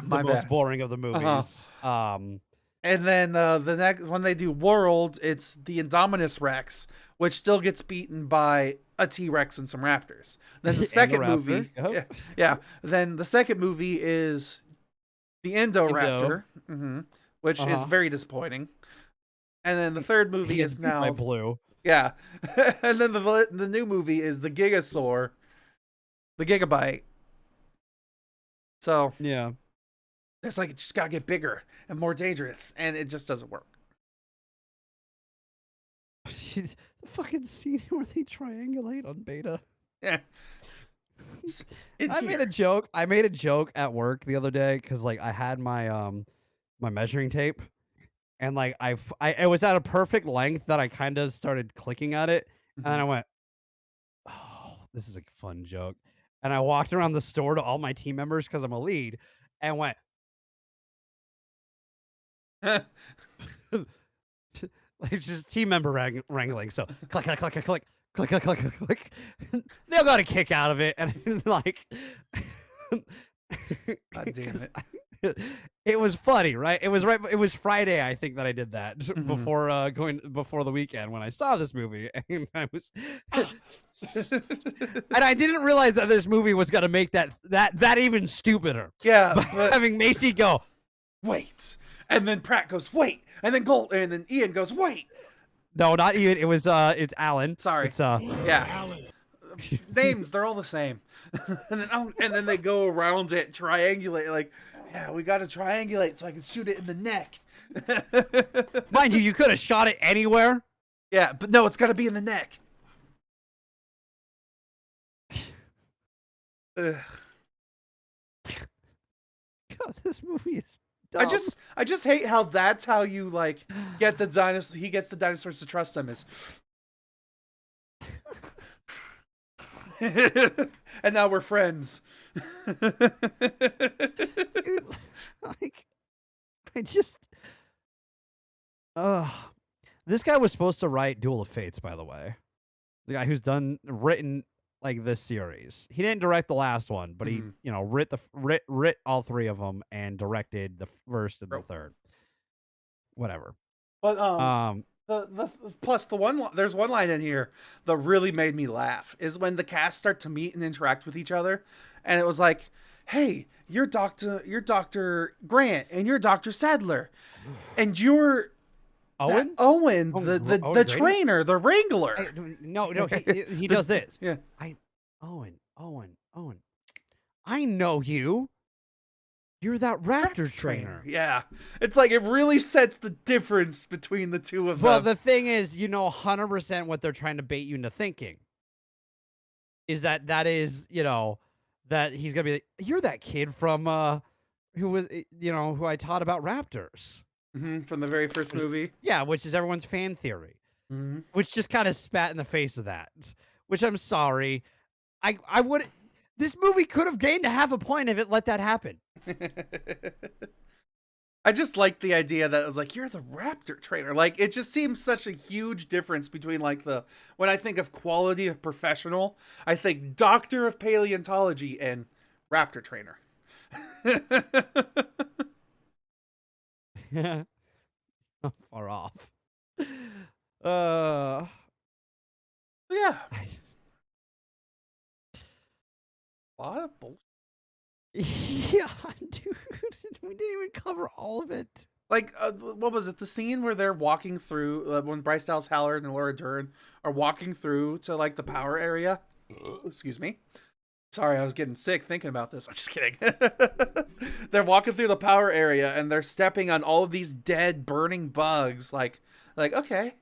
most boring of the movies. And then the next when they do World, it's the Indominus Rex, which still gets beaten by a T-Rex and some Raptors. Then the second movie, Then the second movie is the Indoraptor, which is very disappointing. And then the third movie is now blue. Yeah. And then the new movie is the Gigasaur, the Gigabyte. So yeah, it's like it just gotta get bigger and more dangerous, and it just doesn't work. The fucking scene where they triangulate on Beta. Yeah. I made a joke at work the other day because like I had my my measuring tape. And like it was at a perfect length that I kind of started clicking at it, and then I went, "Oh, this is a fun joke." And I walked around the store to all my team members because I'm a lead, and went, like just team member wrangling. So click, click, click, click, click, click, click, click, click, click. They all got a kick out of it, and like, God damn it. It was funny, right? It was Friday, I think, that I did that before the weekend when I saw this movie, and I was, and I didn't realize that this movie was gonna make that even stupider. Yeah, but having Macy go, wait, and then Pratt goes, wait, and then Ian goes, wait. No, not Ian. It was it's Alan. Sorry, it's Alan. Names, they're all the same. and then they go around it, triangulate, like. Yeah, we got to triangulate so I can shoot it in the neck. Mind you, you could have shot it anywhere. Yeah, but no, it's got to be in the neck. God, this movie is dumb. I just hate how that's how you like get the dinosaur. He gets the dinosaurs to trust him is. And now we're friends. Dude, like, this guy was supposed to write Duel of Fates, by the way. The guy who's written like this series. He didn't direct the last one, but he, writ all 3 of them and directed the first and the third. Whatever. But plus there's one line in here that really made me laugh is when the cast start to meet and interact with each other, and it was like, hey, you're Dr. Grant and you're Dr. Sadler, and you're Owen, the trainer, the wrangler. No, he does this. Yeah, Owen. I know you. You're that Raptor trainer. Yeah. It's like it really sets the difference between the two of them. Well, the thing is, 100% what they're trying to bait you into thinking is that is, that he's going to be like, you're that kid from, who was, who I taught about raptors. From the very first movie. Yeah, which is everyone's fan theory. Which just kind of spat in the face of that. Which I'm sorry. I would... This movie could have gained a half a point if it let that happen. I just like the idea that it was like, you're the Raptor trainer. Like, it just seems such a huge difference between like when I think of quality of professional, I think doctor of paleontology and Raptor trainer. Not far off. Uh, Yeah. A lot of bullshit. yeah, dude. We didn't even cover all of it. Like, what was it? The scene where they're walking through, when Bryce Dallas Howard and Laura Dern are walking through to, like, the power area. Excuse me. Sorry, I was getting sick thinking about this. I'm just kidding. They're walking through the power area, and they're stepping on all of these dead, burning bugs. Like, okay,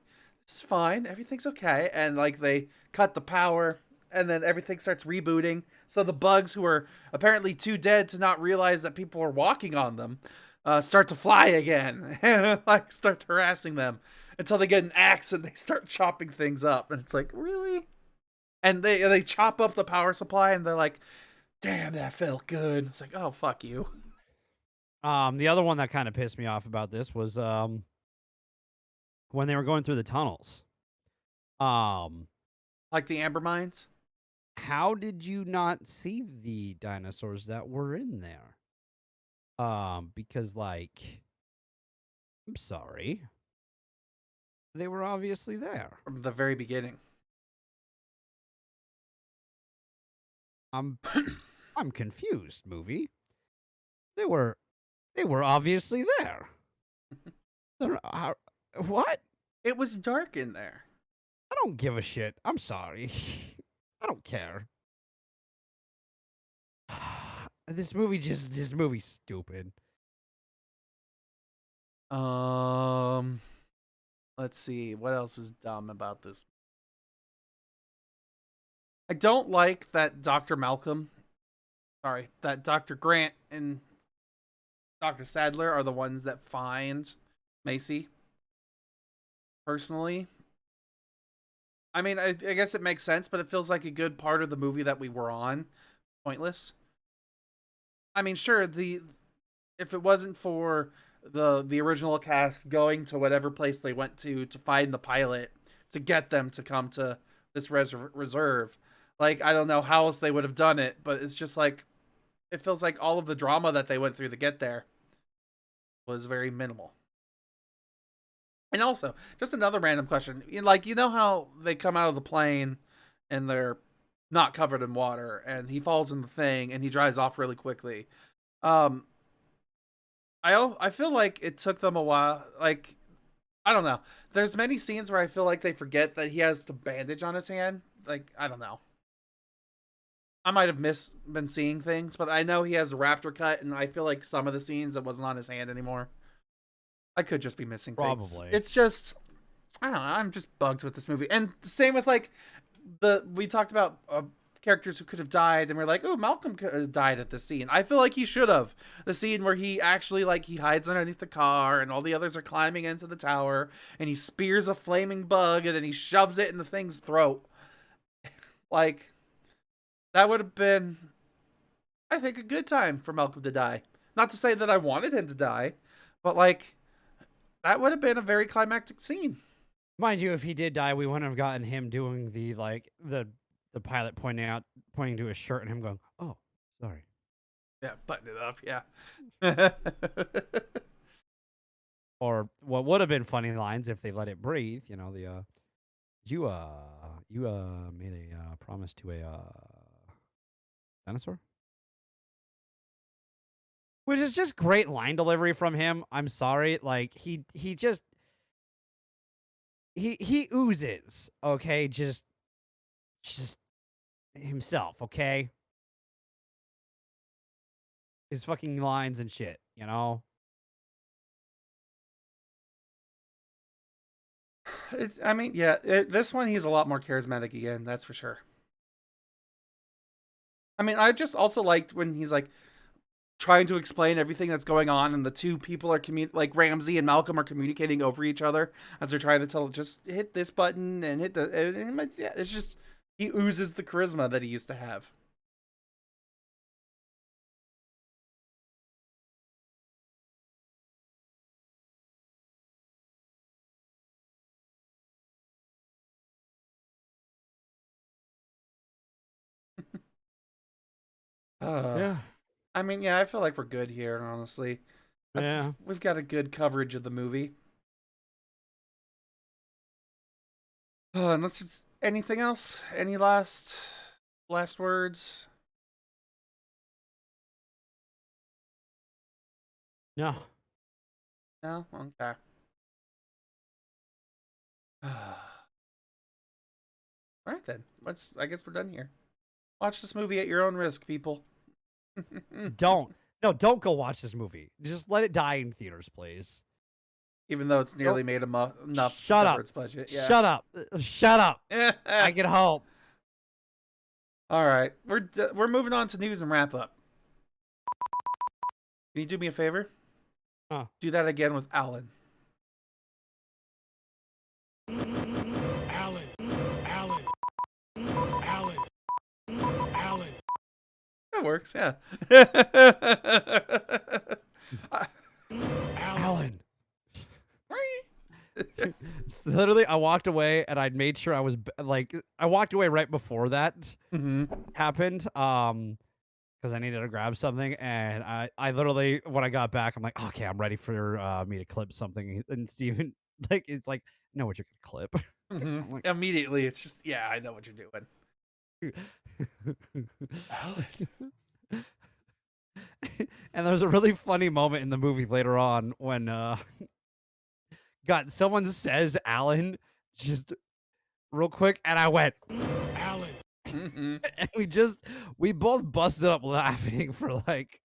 this is fine. Everything's okay. And, like, they cut the power, and then everything starts rebooting. So the bugs, who are apparently too dead to not realize that people are walking on them, start to fly again. Like, start harassing them until they get an axe and they start chopping things up. And it's like, really? And they chop up the power supply, and they're like, damn, that felt good. It's like, oh, fuck you. The other one that kind of pissed me off about this was when they were going through the tunnels. Like the amber mines? How did you not see the dinosaurs that were in there? Because, like, I'm sorry, they were obviously there. From the very beginning. I'm confused, movie. They were obviously there. What? It was dark in there. I don't give a shit. I'm sorry. I don't care. This movie's stupid. Let's see. What else is dumb about this? I don't like that Dr. Grant and Dr. Sadler are the ones that find Macy. Personally, I mean, I guess it makes sense, but it feels like a good part of the movie that we were on. Pointless. I mean, sure, if it wasn't for the original cast going to whatever place they went to find the pilot to get them to come to this reserve, like, I don't know how else they would have done it, but it's just like, it feels like all of the drama that they went through to get there was very minimal. And also, just another random question. Like, you know how they come out of the plane and they're not covered in water, and he falls in the thing and he dries off really quickly. I feel like it took them a while. Like, I don't know. There's many scenes where I feel like they forget that he has the bandage on his hand. Like, I don't know. I might have been seeing things, but I know he has a raptor cut, and I feel like some of the scenes it wasn't on his hand anymore. I could just be missing things. Probably. It's just, I don't know. I'm just bugged with this movie. And same with, like, we talked about characters who could have died, and we're like, oh, Malcolm could have died at this scene. I feel like he should have. The scene where he actually, like, he hides underneath the car, and all the others are climbing into the tower, and he spears a flaming bug, and then he shoves it in the thing's throat. Like, that would have been, I think, a good time for Malcolm to die. Not to say that I wanted him to die, but, like, that would have been a very climactic scene. Mind you, if he did die, we wouldn't have gotten him doing the pilot pointing to his shirt and him going, "Oh, sorry." Yeah, button it up. Yeah. Or what would have been funny lines if they let it breathe. You know, you made a promise to a dinosaur, which is just great line delivery from him. I'm sorry, like he oozes, okay, just himself, okay, his fucking lines and shit, you know. I mean, yeah, this one he's a lot more charismatic again, that's for sure. I mean, I just also liked when he's like trying to explain everything that's going on, and the two people are like Ramsey and Malcolm are communicating over each other as they're trying to tell, just hit this button and hit yeah, it's just, he oozes the charisma that he used to have. Yeah. I mean, yeah, I feel like we're good here, honestly. Yeah. We've got a good coverage of the movie. Unless it's anything else? Any last words? No. No? Okay. Alright then. I guess we're done here. Watch this movie at your own risk, people. Don't. No, don't go watch this movie. Just let it die in theaters, please. Even though it's nearly made enough to Shut cover up. its budget. Yeah. Shut up. Shut up. I can help. All right, we're moving on to news and wrap up. Can you do me a favor? Huh. Do that again with Alan. Alan. Alan. Alan. Alan. That works, yeah. Alan. It's literally, I walked away and I'd made sure I was I walked away right before that happened. Because I needed to grab something, and I literally, when I got back, I'm like, okay, I'm ready for me to clip something. And Steven, it's like, I know what you're gonna clip. I'm like, Immediately, it's just, yeah, I know what you're doing. Alan. And there's a really funny moment in the movie later on when someone says Alan just real quick, and I went Alan. and we both busted up laughing for like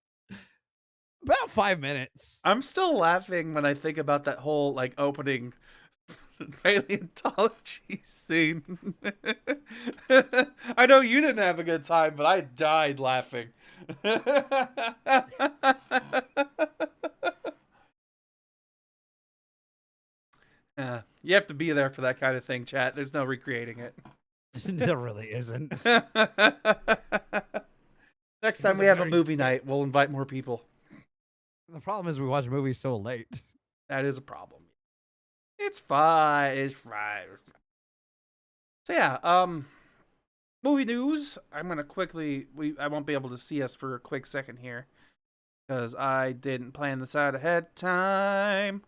about 5 minutes. I'm still laughing when I think about that whole like opening paleontology scene. I know you didn't have a good time, but I died laughing. You have to be there for that kind of thing, chat. There's no recreating it. There really isn't. Next time we have a movie night, we'll invite more people. The problem is we watch movies so late. That is a problem. It's fine. It's fine. So yeah, movie news. I'm gonna quickly. I won't be able to see us for a quick second here because I didn't plan this out ahead of time.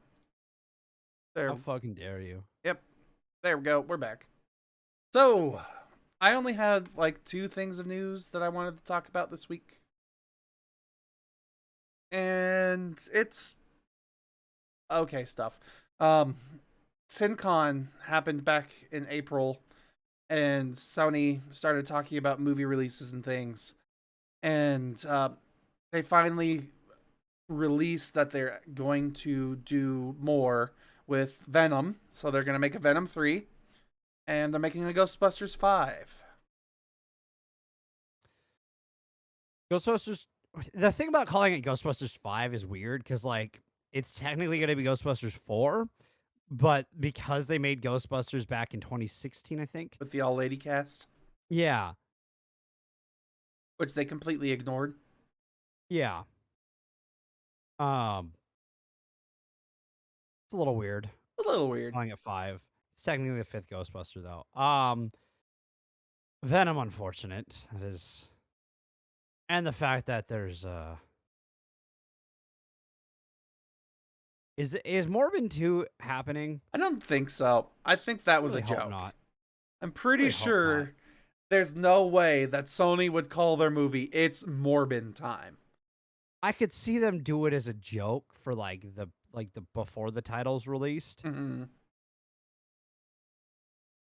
There. How fucking dare you? Yep. There we go. We're back. So, I only had like 2 things of news that I wanted to talk about this week. And it's okay stuff. SinCon happened back in April, and Sony started talking about movie releases and things. And they finally released that they're going to do more with Venom. So they're going to make a Venom 3. And they're making a Ghostbusters 5. Ghostbusters. The thing about calling it Ghostbusters 5 is weird because, like, it's technically going to be Ghostbusters 4, but because they made Ghostbusters back in 2016, I think. With the all-lady cast. Yeah. Which they completely ignored. Yeah. It's a little weird. A little weird. Calling it 5. It's technically the 5th Ghostbuster, though. Venom, unfortunate. That is. And the fact that there's Is Morbin 2 happening? I don't think so. I think that was Really a hope joke. not. I'm pretty Really hope sure not. there's no way that Sony would call their movie It's Morbin Time. I could see them do it as a joke for like the before the title's released. Mm-hmm.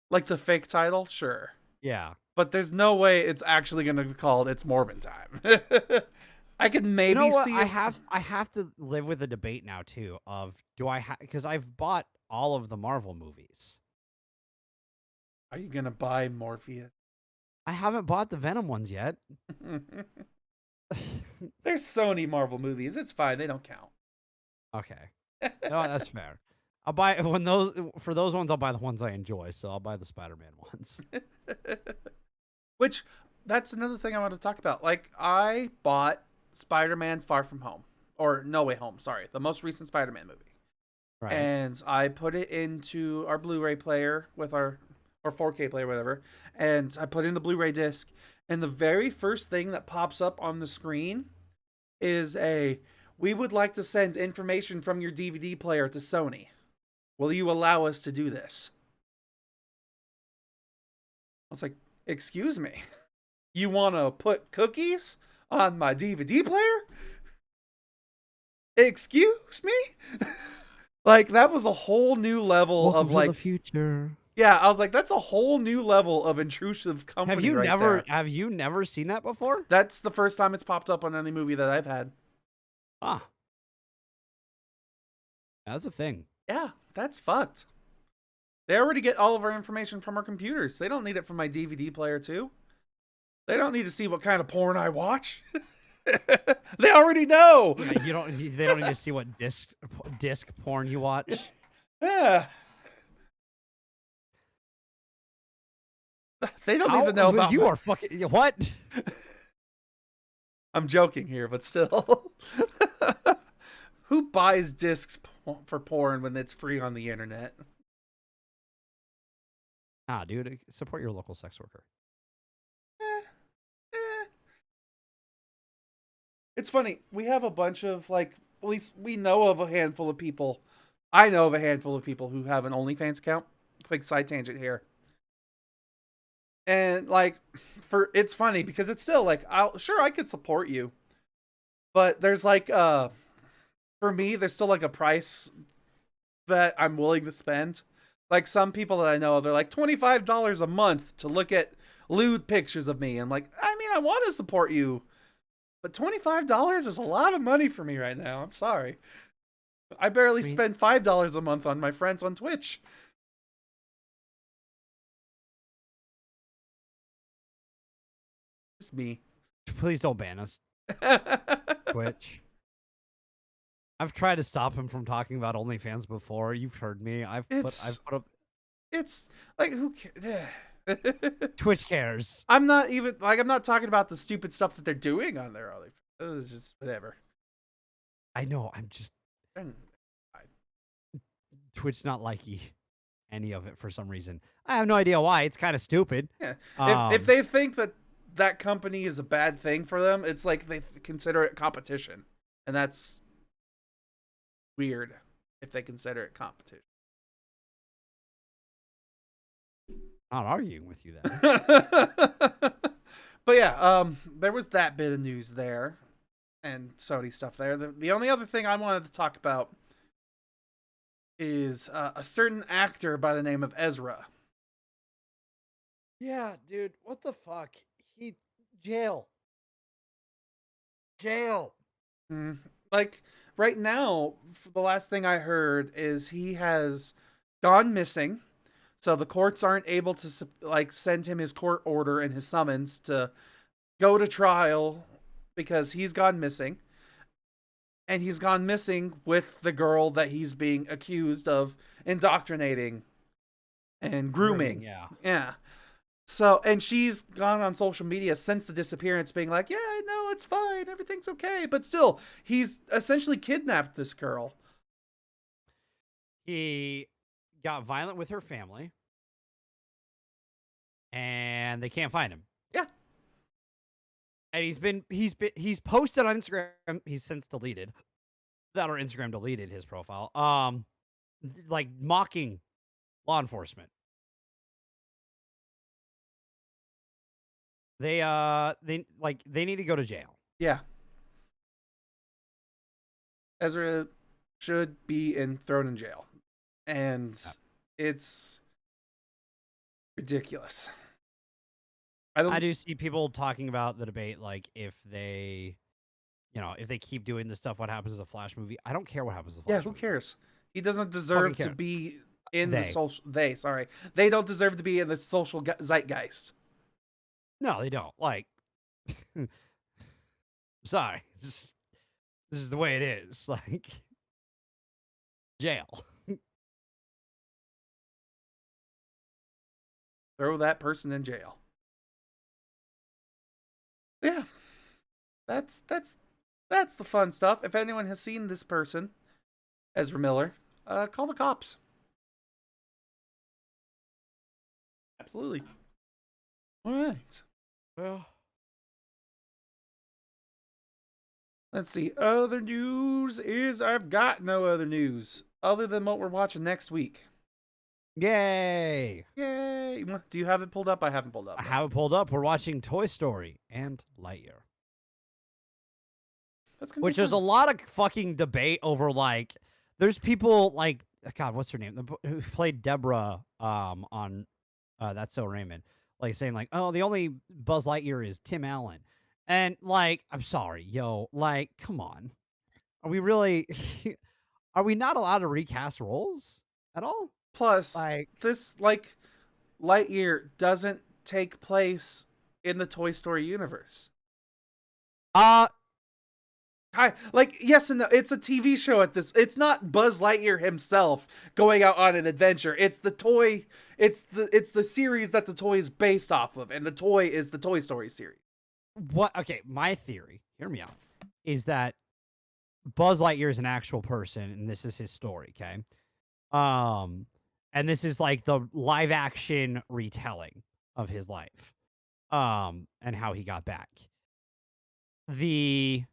Like the fake title, sure. Yeah. But there's no way it's actually going to be called It's Morbin Time. I could maybe You know what? see I it. have to live with the debate now too of do I because I've bought all of the Marvel movies. Are you going to buy Morpheus? I haven't bought the Venom ones yet. There's Sony Marvel movies. It's fine. They don't count. Okay. No, that's fair. I'll buy for those ones. I'll buy the ones I enjoy. So I'll buy the Spider-Man ones. Which, that's another thing I want to talk about. Like, I bought Spider-Man Far From Home. Or No Way Home, sorry. The most recent Spider-Man movie. Right. And I put it into our Blu-ray player with our, or 4K player, whatever. And I put in the Blu-ray disc. and the very first thing that pops up on the screen is we would like to send information from your DVD player to Sony. Will you allow us to do this? I was like, excuse me? You want to put cookies on my DVD player? Excuse me? Like, that was a whole new level Welcome of to like the future. Yeah, I was like, that's a whole new level of intrusive company. Have you never seen that before? That's the first time it's popped up on any movie that I've had. Ah. That's a thing. Yeah, that's fucked. They already get all of our information from our computers. They don't need it from my DVD player too. They don't need to see what kind of porn I watch. They already know. Yeah, they don't need to see what disc porn you watch. Yeah. They don't even know about you are fucking what? I'm joking here, but still. Who buys discs for porn when it's free on the internet? Ah, dude, support your local sex worker. It's funny. We have a bunch of, like, at least we know of a handful of people. I know of a handful of people who have an OnlyFans account. Quick side tangent here. And, like, it's funny because it's still, like, I could support you. But there's, like, for me, there's still, like, a price that I'm willing to spend. Like, some people that I know, they're like, $25 a month to look at lewd pictures of me. I'm like, I mean, I want to support you. But $25 is a lot of money for me right now. I'm sorry. I barely spend $5 a month on my friends on Twitch. It's me. Please don't ban us, Twitch. I've tried to stop him from talking about OnlyFans before. You've heard me. I've put up. It's like, who cares? Twitch cares. I'm not talking about the stupid stuff that they're doing on their OnlyFans. It was just whatever. I know. I'm just Twitch not liking any of it for some reason. I have no idea why. It's kind of stupid. Yeah. If they think that company is a bad thing for them, it's like they consider it competition, and that's weird if they consider it competition. Not arguing with you then. But yeah, there was that bit of news there and Sony stuff there. The only other thing I wanted to talk about is a certain actor by the name of Ezra. Yeah, dude, what the fuck? Jail. Like, right now, the last thing I heard is he has gone missing. So the courts aren't able to, like, send him his court order and his summons to go to trial because he's gone missing. And he's gone missing with the girl that he's being accused of indoctrinating and grooming. Yeah. So, and she's gone on social media since the disappearance being like, yeah, no, it's fine. Everything's okay. But still, he's essentially kidnapped this girl. He got violent with her family, and they can't find him. Yeah. And he's posted on Instagram. He's since deleted that, or Instagram deleted his profile. Like mocking law enforcement. They need to go to jail. Yeah. Ezra should be thrown in jail. And it's ridiculous. I do see people talking about the debate, like, if they keep doing this stuff, what happens to the Flash movie? I don't care what happens to the Flash movie. Who cares? He doesn't deserve to be in the social... They don't deserve to be in the social zeitgeist. No, they don't. Like, sorry. This is the way it is. Like, jail. Throw that person in jail. Yeah. That's the fun stuff. If anyone has seen this person, Ezra Miller, call the cops. Absolutely. All right. Well, Let's see. Other news is I've got no other news other than what we're watching next week. Yay! Yay! Do you have it pulled up? I haven't pulled up. I have it pulled up. We're watching Toy Story and Lightyear. That's gonna Which be there's a fun. lot of fucking debate over, like, there's people like, God, what's her name? Who played Deborah on That's So Raymond. Like, saying, like, oh, the only Buzz Lightyear is Tim Allen. And, like, I'm sorry, yo, like, come on. Are we really, are we not allowed to recast roles at all? Plus, Like, this Lightyear doesn't take place in the Toy Story universe. Yes and no. It's a TV show at this. It's not Buzz Lightyear himself going out on an adventure. It's the toy. It's the series that the toy is based off of, and the toy is the Toy Story series. what? Okay, my theory, hear me out, is that Buzz Lightyear is an actual person, and this is his story, okay? And this is like the live action retelling of his life, and how he got back. Because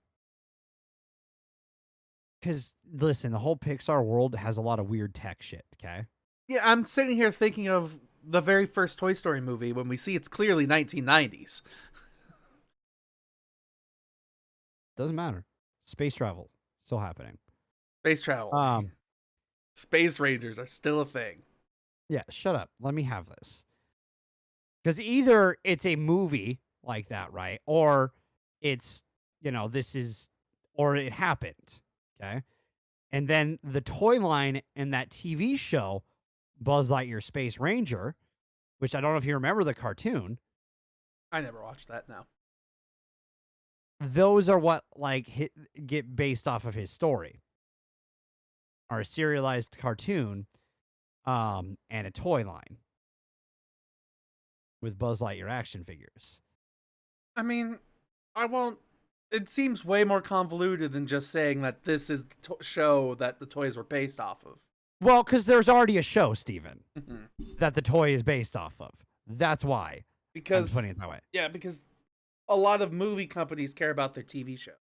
listen, the whole Pixar world has a lot of weird tech shit, okay? Yeah, I'm sitting here thinking of the very first Toy Story movie when we see it's clearly 1990s. Doesn't matter. Space travel still happening. Space travel. Space Rangers are still a thing. Yeah, shut up. Let me have this. Because either it's a movie like that, right? Or it's, or it happened, okay? And then the toy line in that TV show, Buzz Lightyear Space Ranger, which I don't know if you remember the cartoon. I never watched that now. Those are what, like, get based off of his story. Are a serialized cartoon, and a toy line with Buzz Lightyear action figures. I mean, I won't. It seems way more convoluted than just saying that this is the show that the toys were based off of. Well, because there's already a show, Steven, that the toy is based off of. That's why Because I'm putting it that way. Yeah, because a lot of movie companies care about their TV show.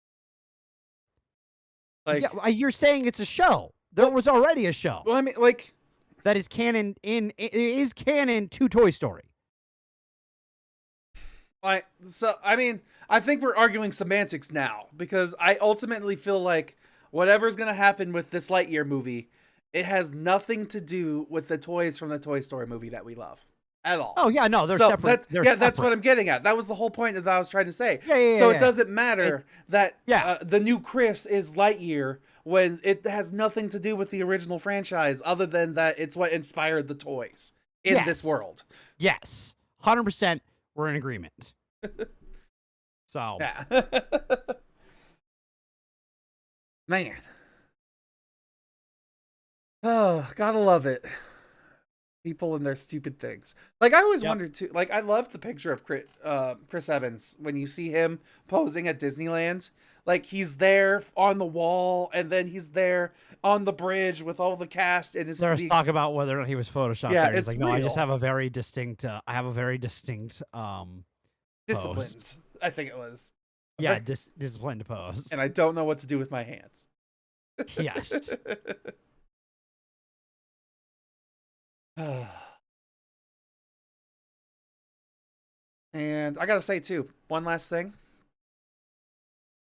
Like, Yeah, you're saying it's a show. There was already a show well, I mean, like, that is canon is canon to Toy Story. I think we're arguing semantics now because I ultimately feel like whatever's gonna happen with this Lightyear movie, it has nothing to do with the toys from the Toy Story movie that we love at all. Oh yeah, no, they're So separate. that's what I'm getting at. That was the whole point that I was trying to say. Yeah, so yeah. it doesn't matter that Yeah. the new Chris is Lightyear when it has nothing to do with the original franchise other than that it's what inspired the toys in this world. Yes, 100%. We're in agreement. So Yeah. Man. Oh, gotta love it. People and their stupid things. Like, I always wondered too. Like, I loved the picture of Chris Evans when you see him posing at Disneyland. Like, he's there on the wall, and then he's there on the bridge with all the cast. And there's talk about whether or not he was photoshopped. Yeah, there. He's it's like, no, I just real. have a very distinct. I have a very distinct. disciplines. Pose. I think it was. Yeah, disciplined pose. And I don't know what to do with my hands. Yes. And I gotta say too, one last thing.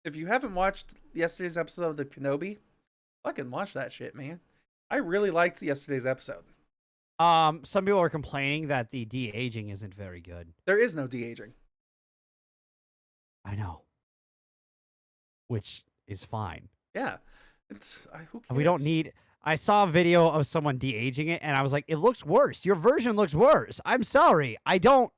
If you haven't watched yesterday's episode of Kenobi, fucking watch that shit, man. I really liked yesterday's episode. Some people are complaining that the de-aging isn't very good. There is no de-aging. I know. Which is fine. Yeah. It's who cares? We don't need. I saw a video of someone de-aging it, and I was like, it looks worse. Your version looks worse. I'm sorry. I don't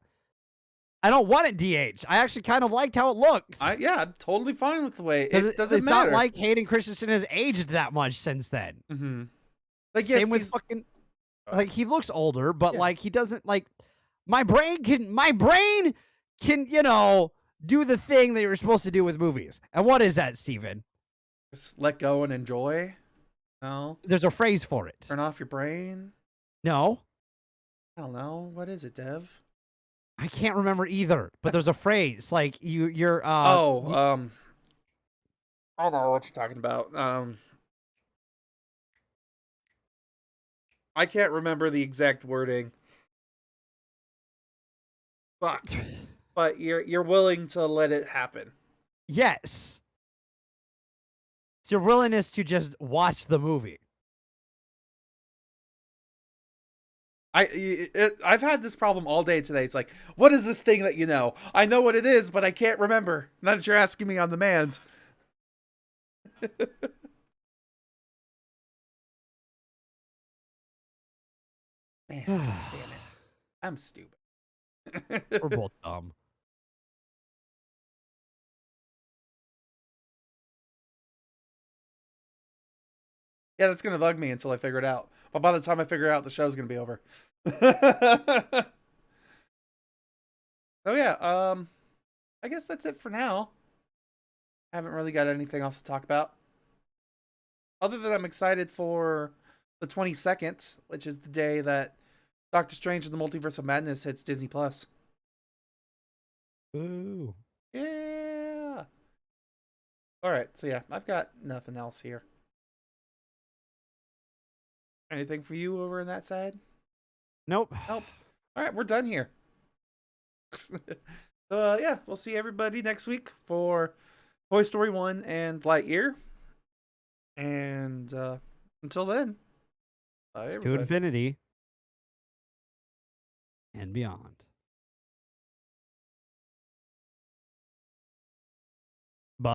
want it de-aged. I actually kind of liked how it looked. I'm totally fine with the way it doesn't it's matter. Not like Hayden Christensen has aged that much since then. Mm-hmm. Like, Same yes, with fucking. Like, he looks older, but like he doesn't like. My brain can do the thing that you're supposed to do with movies. And what is that, Steven? just let go and enjoy. No. There's a phrase for it. Turn off your brain. No. I don't know. What is it, Dev? I can't remember either, but there's a phrase like you're I don't know what you're talking about. I can't remember the exact wording. Fuck. But you're willing to let it happen. Yes. It's your willingness to just watch the movie. I've had this problem all day today. It's like, what is this thing that you know? I know what it is, but I can't remember. Now that you're asking me on demand. Man, damn it. I'm stupid. We're both dumb. Yeah, that's gonna bug me until I figure it out. But by the time I figure it out, the show's gonna be over. So yeah, I guess that's it for now. I haven't really got anything else to talk about. Other than I'm excited for the 22nd, which is the day that Doctor Strange and the Multiverse of Madness hits Disney Plus. Ooh. Yeah. Alright, so yeah, I've got nothing else here. Anything for you over on that side? Nope. Nope. Alright, we're done here. So yeah, we'll see everybody next week for Toy Story 1 and Lightyear. And until then, bye To everybody. infinity and beyond.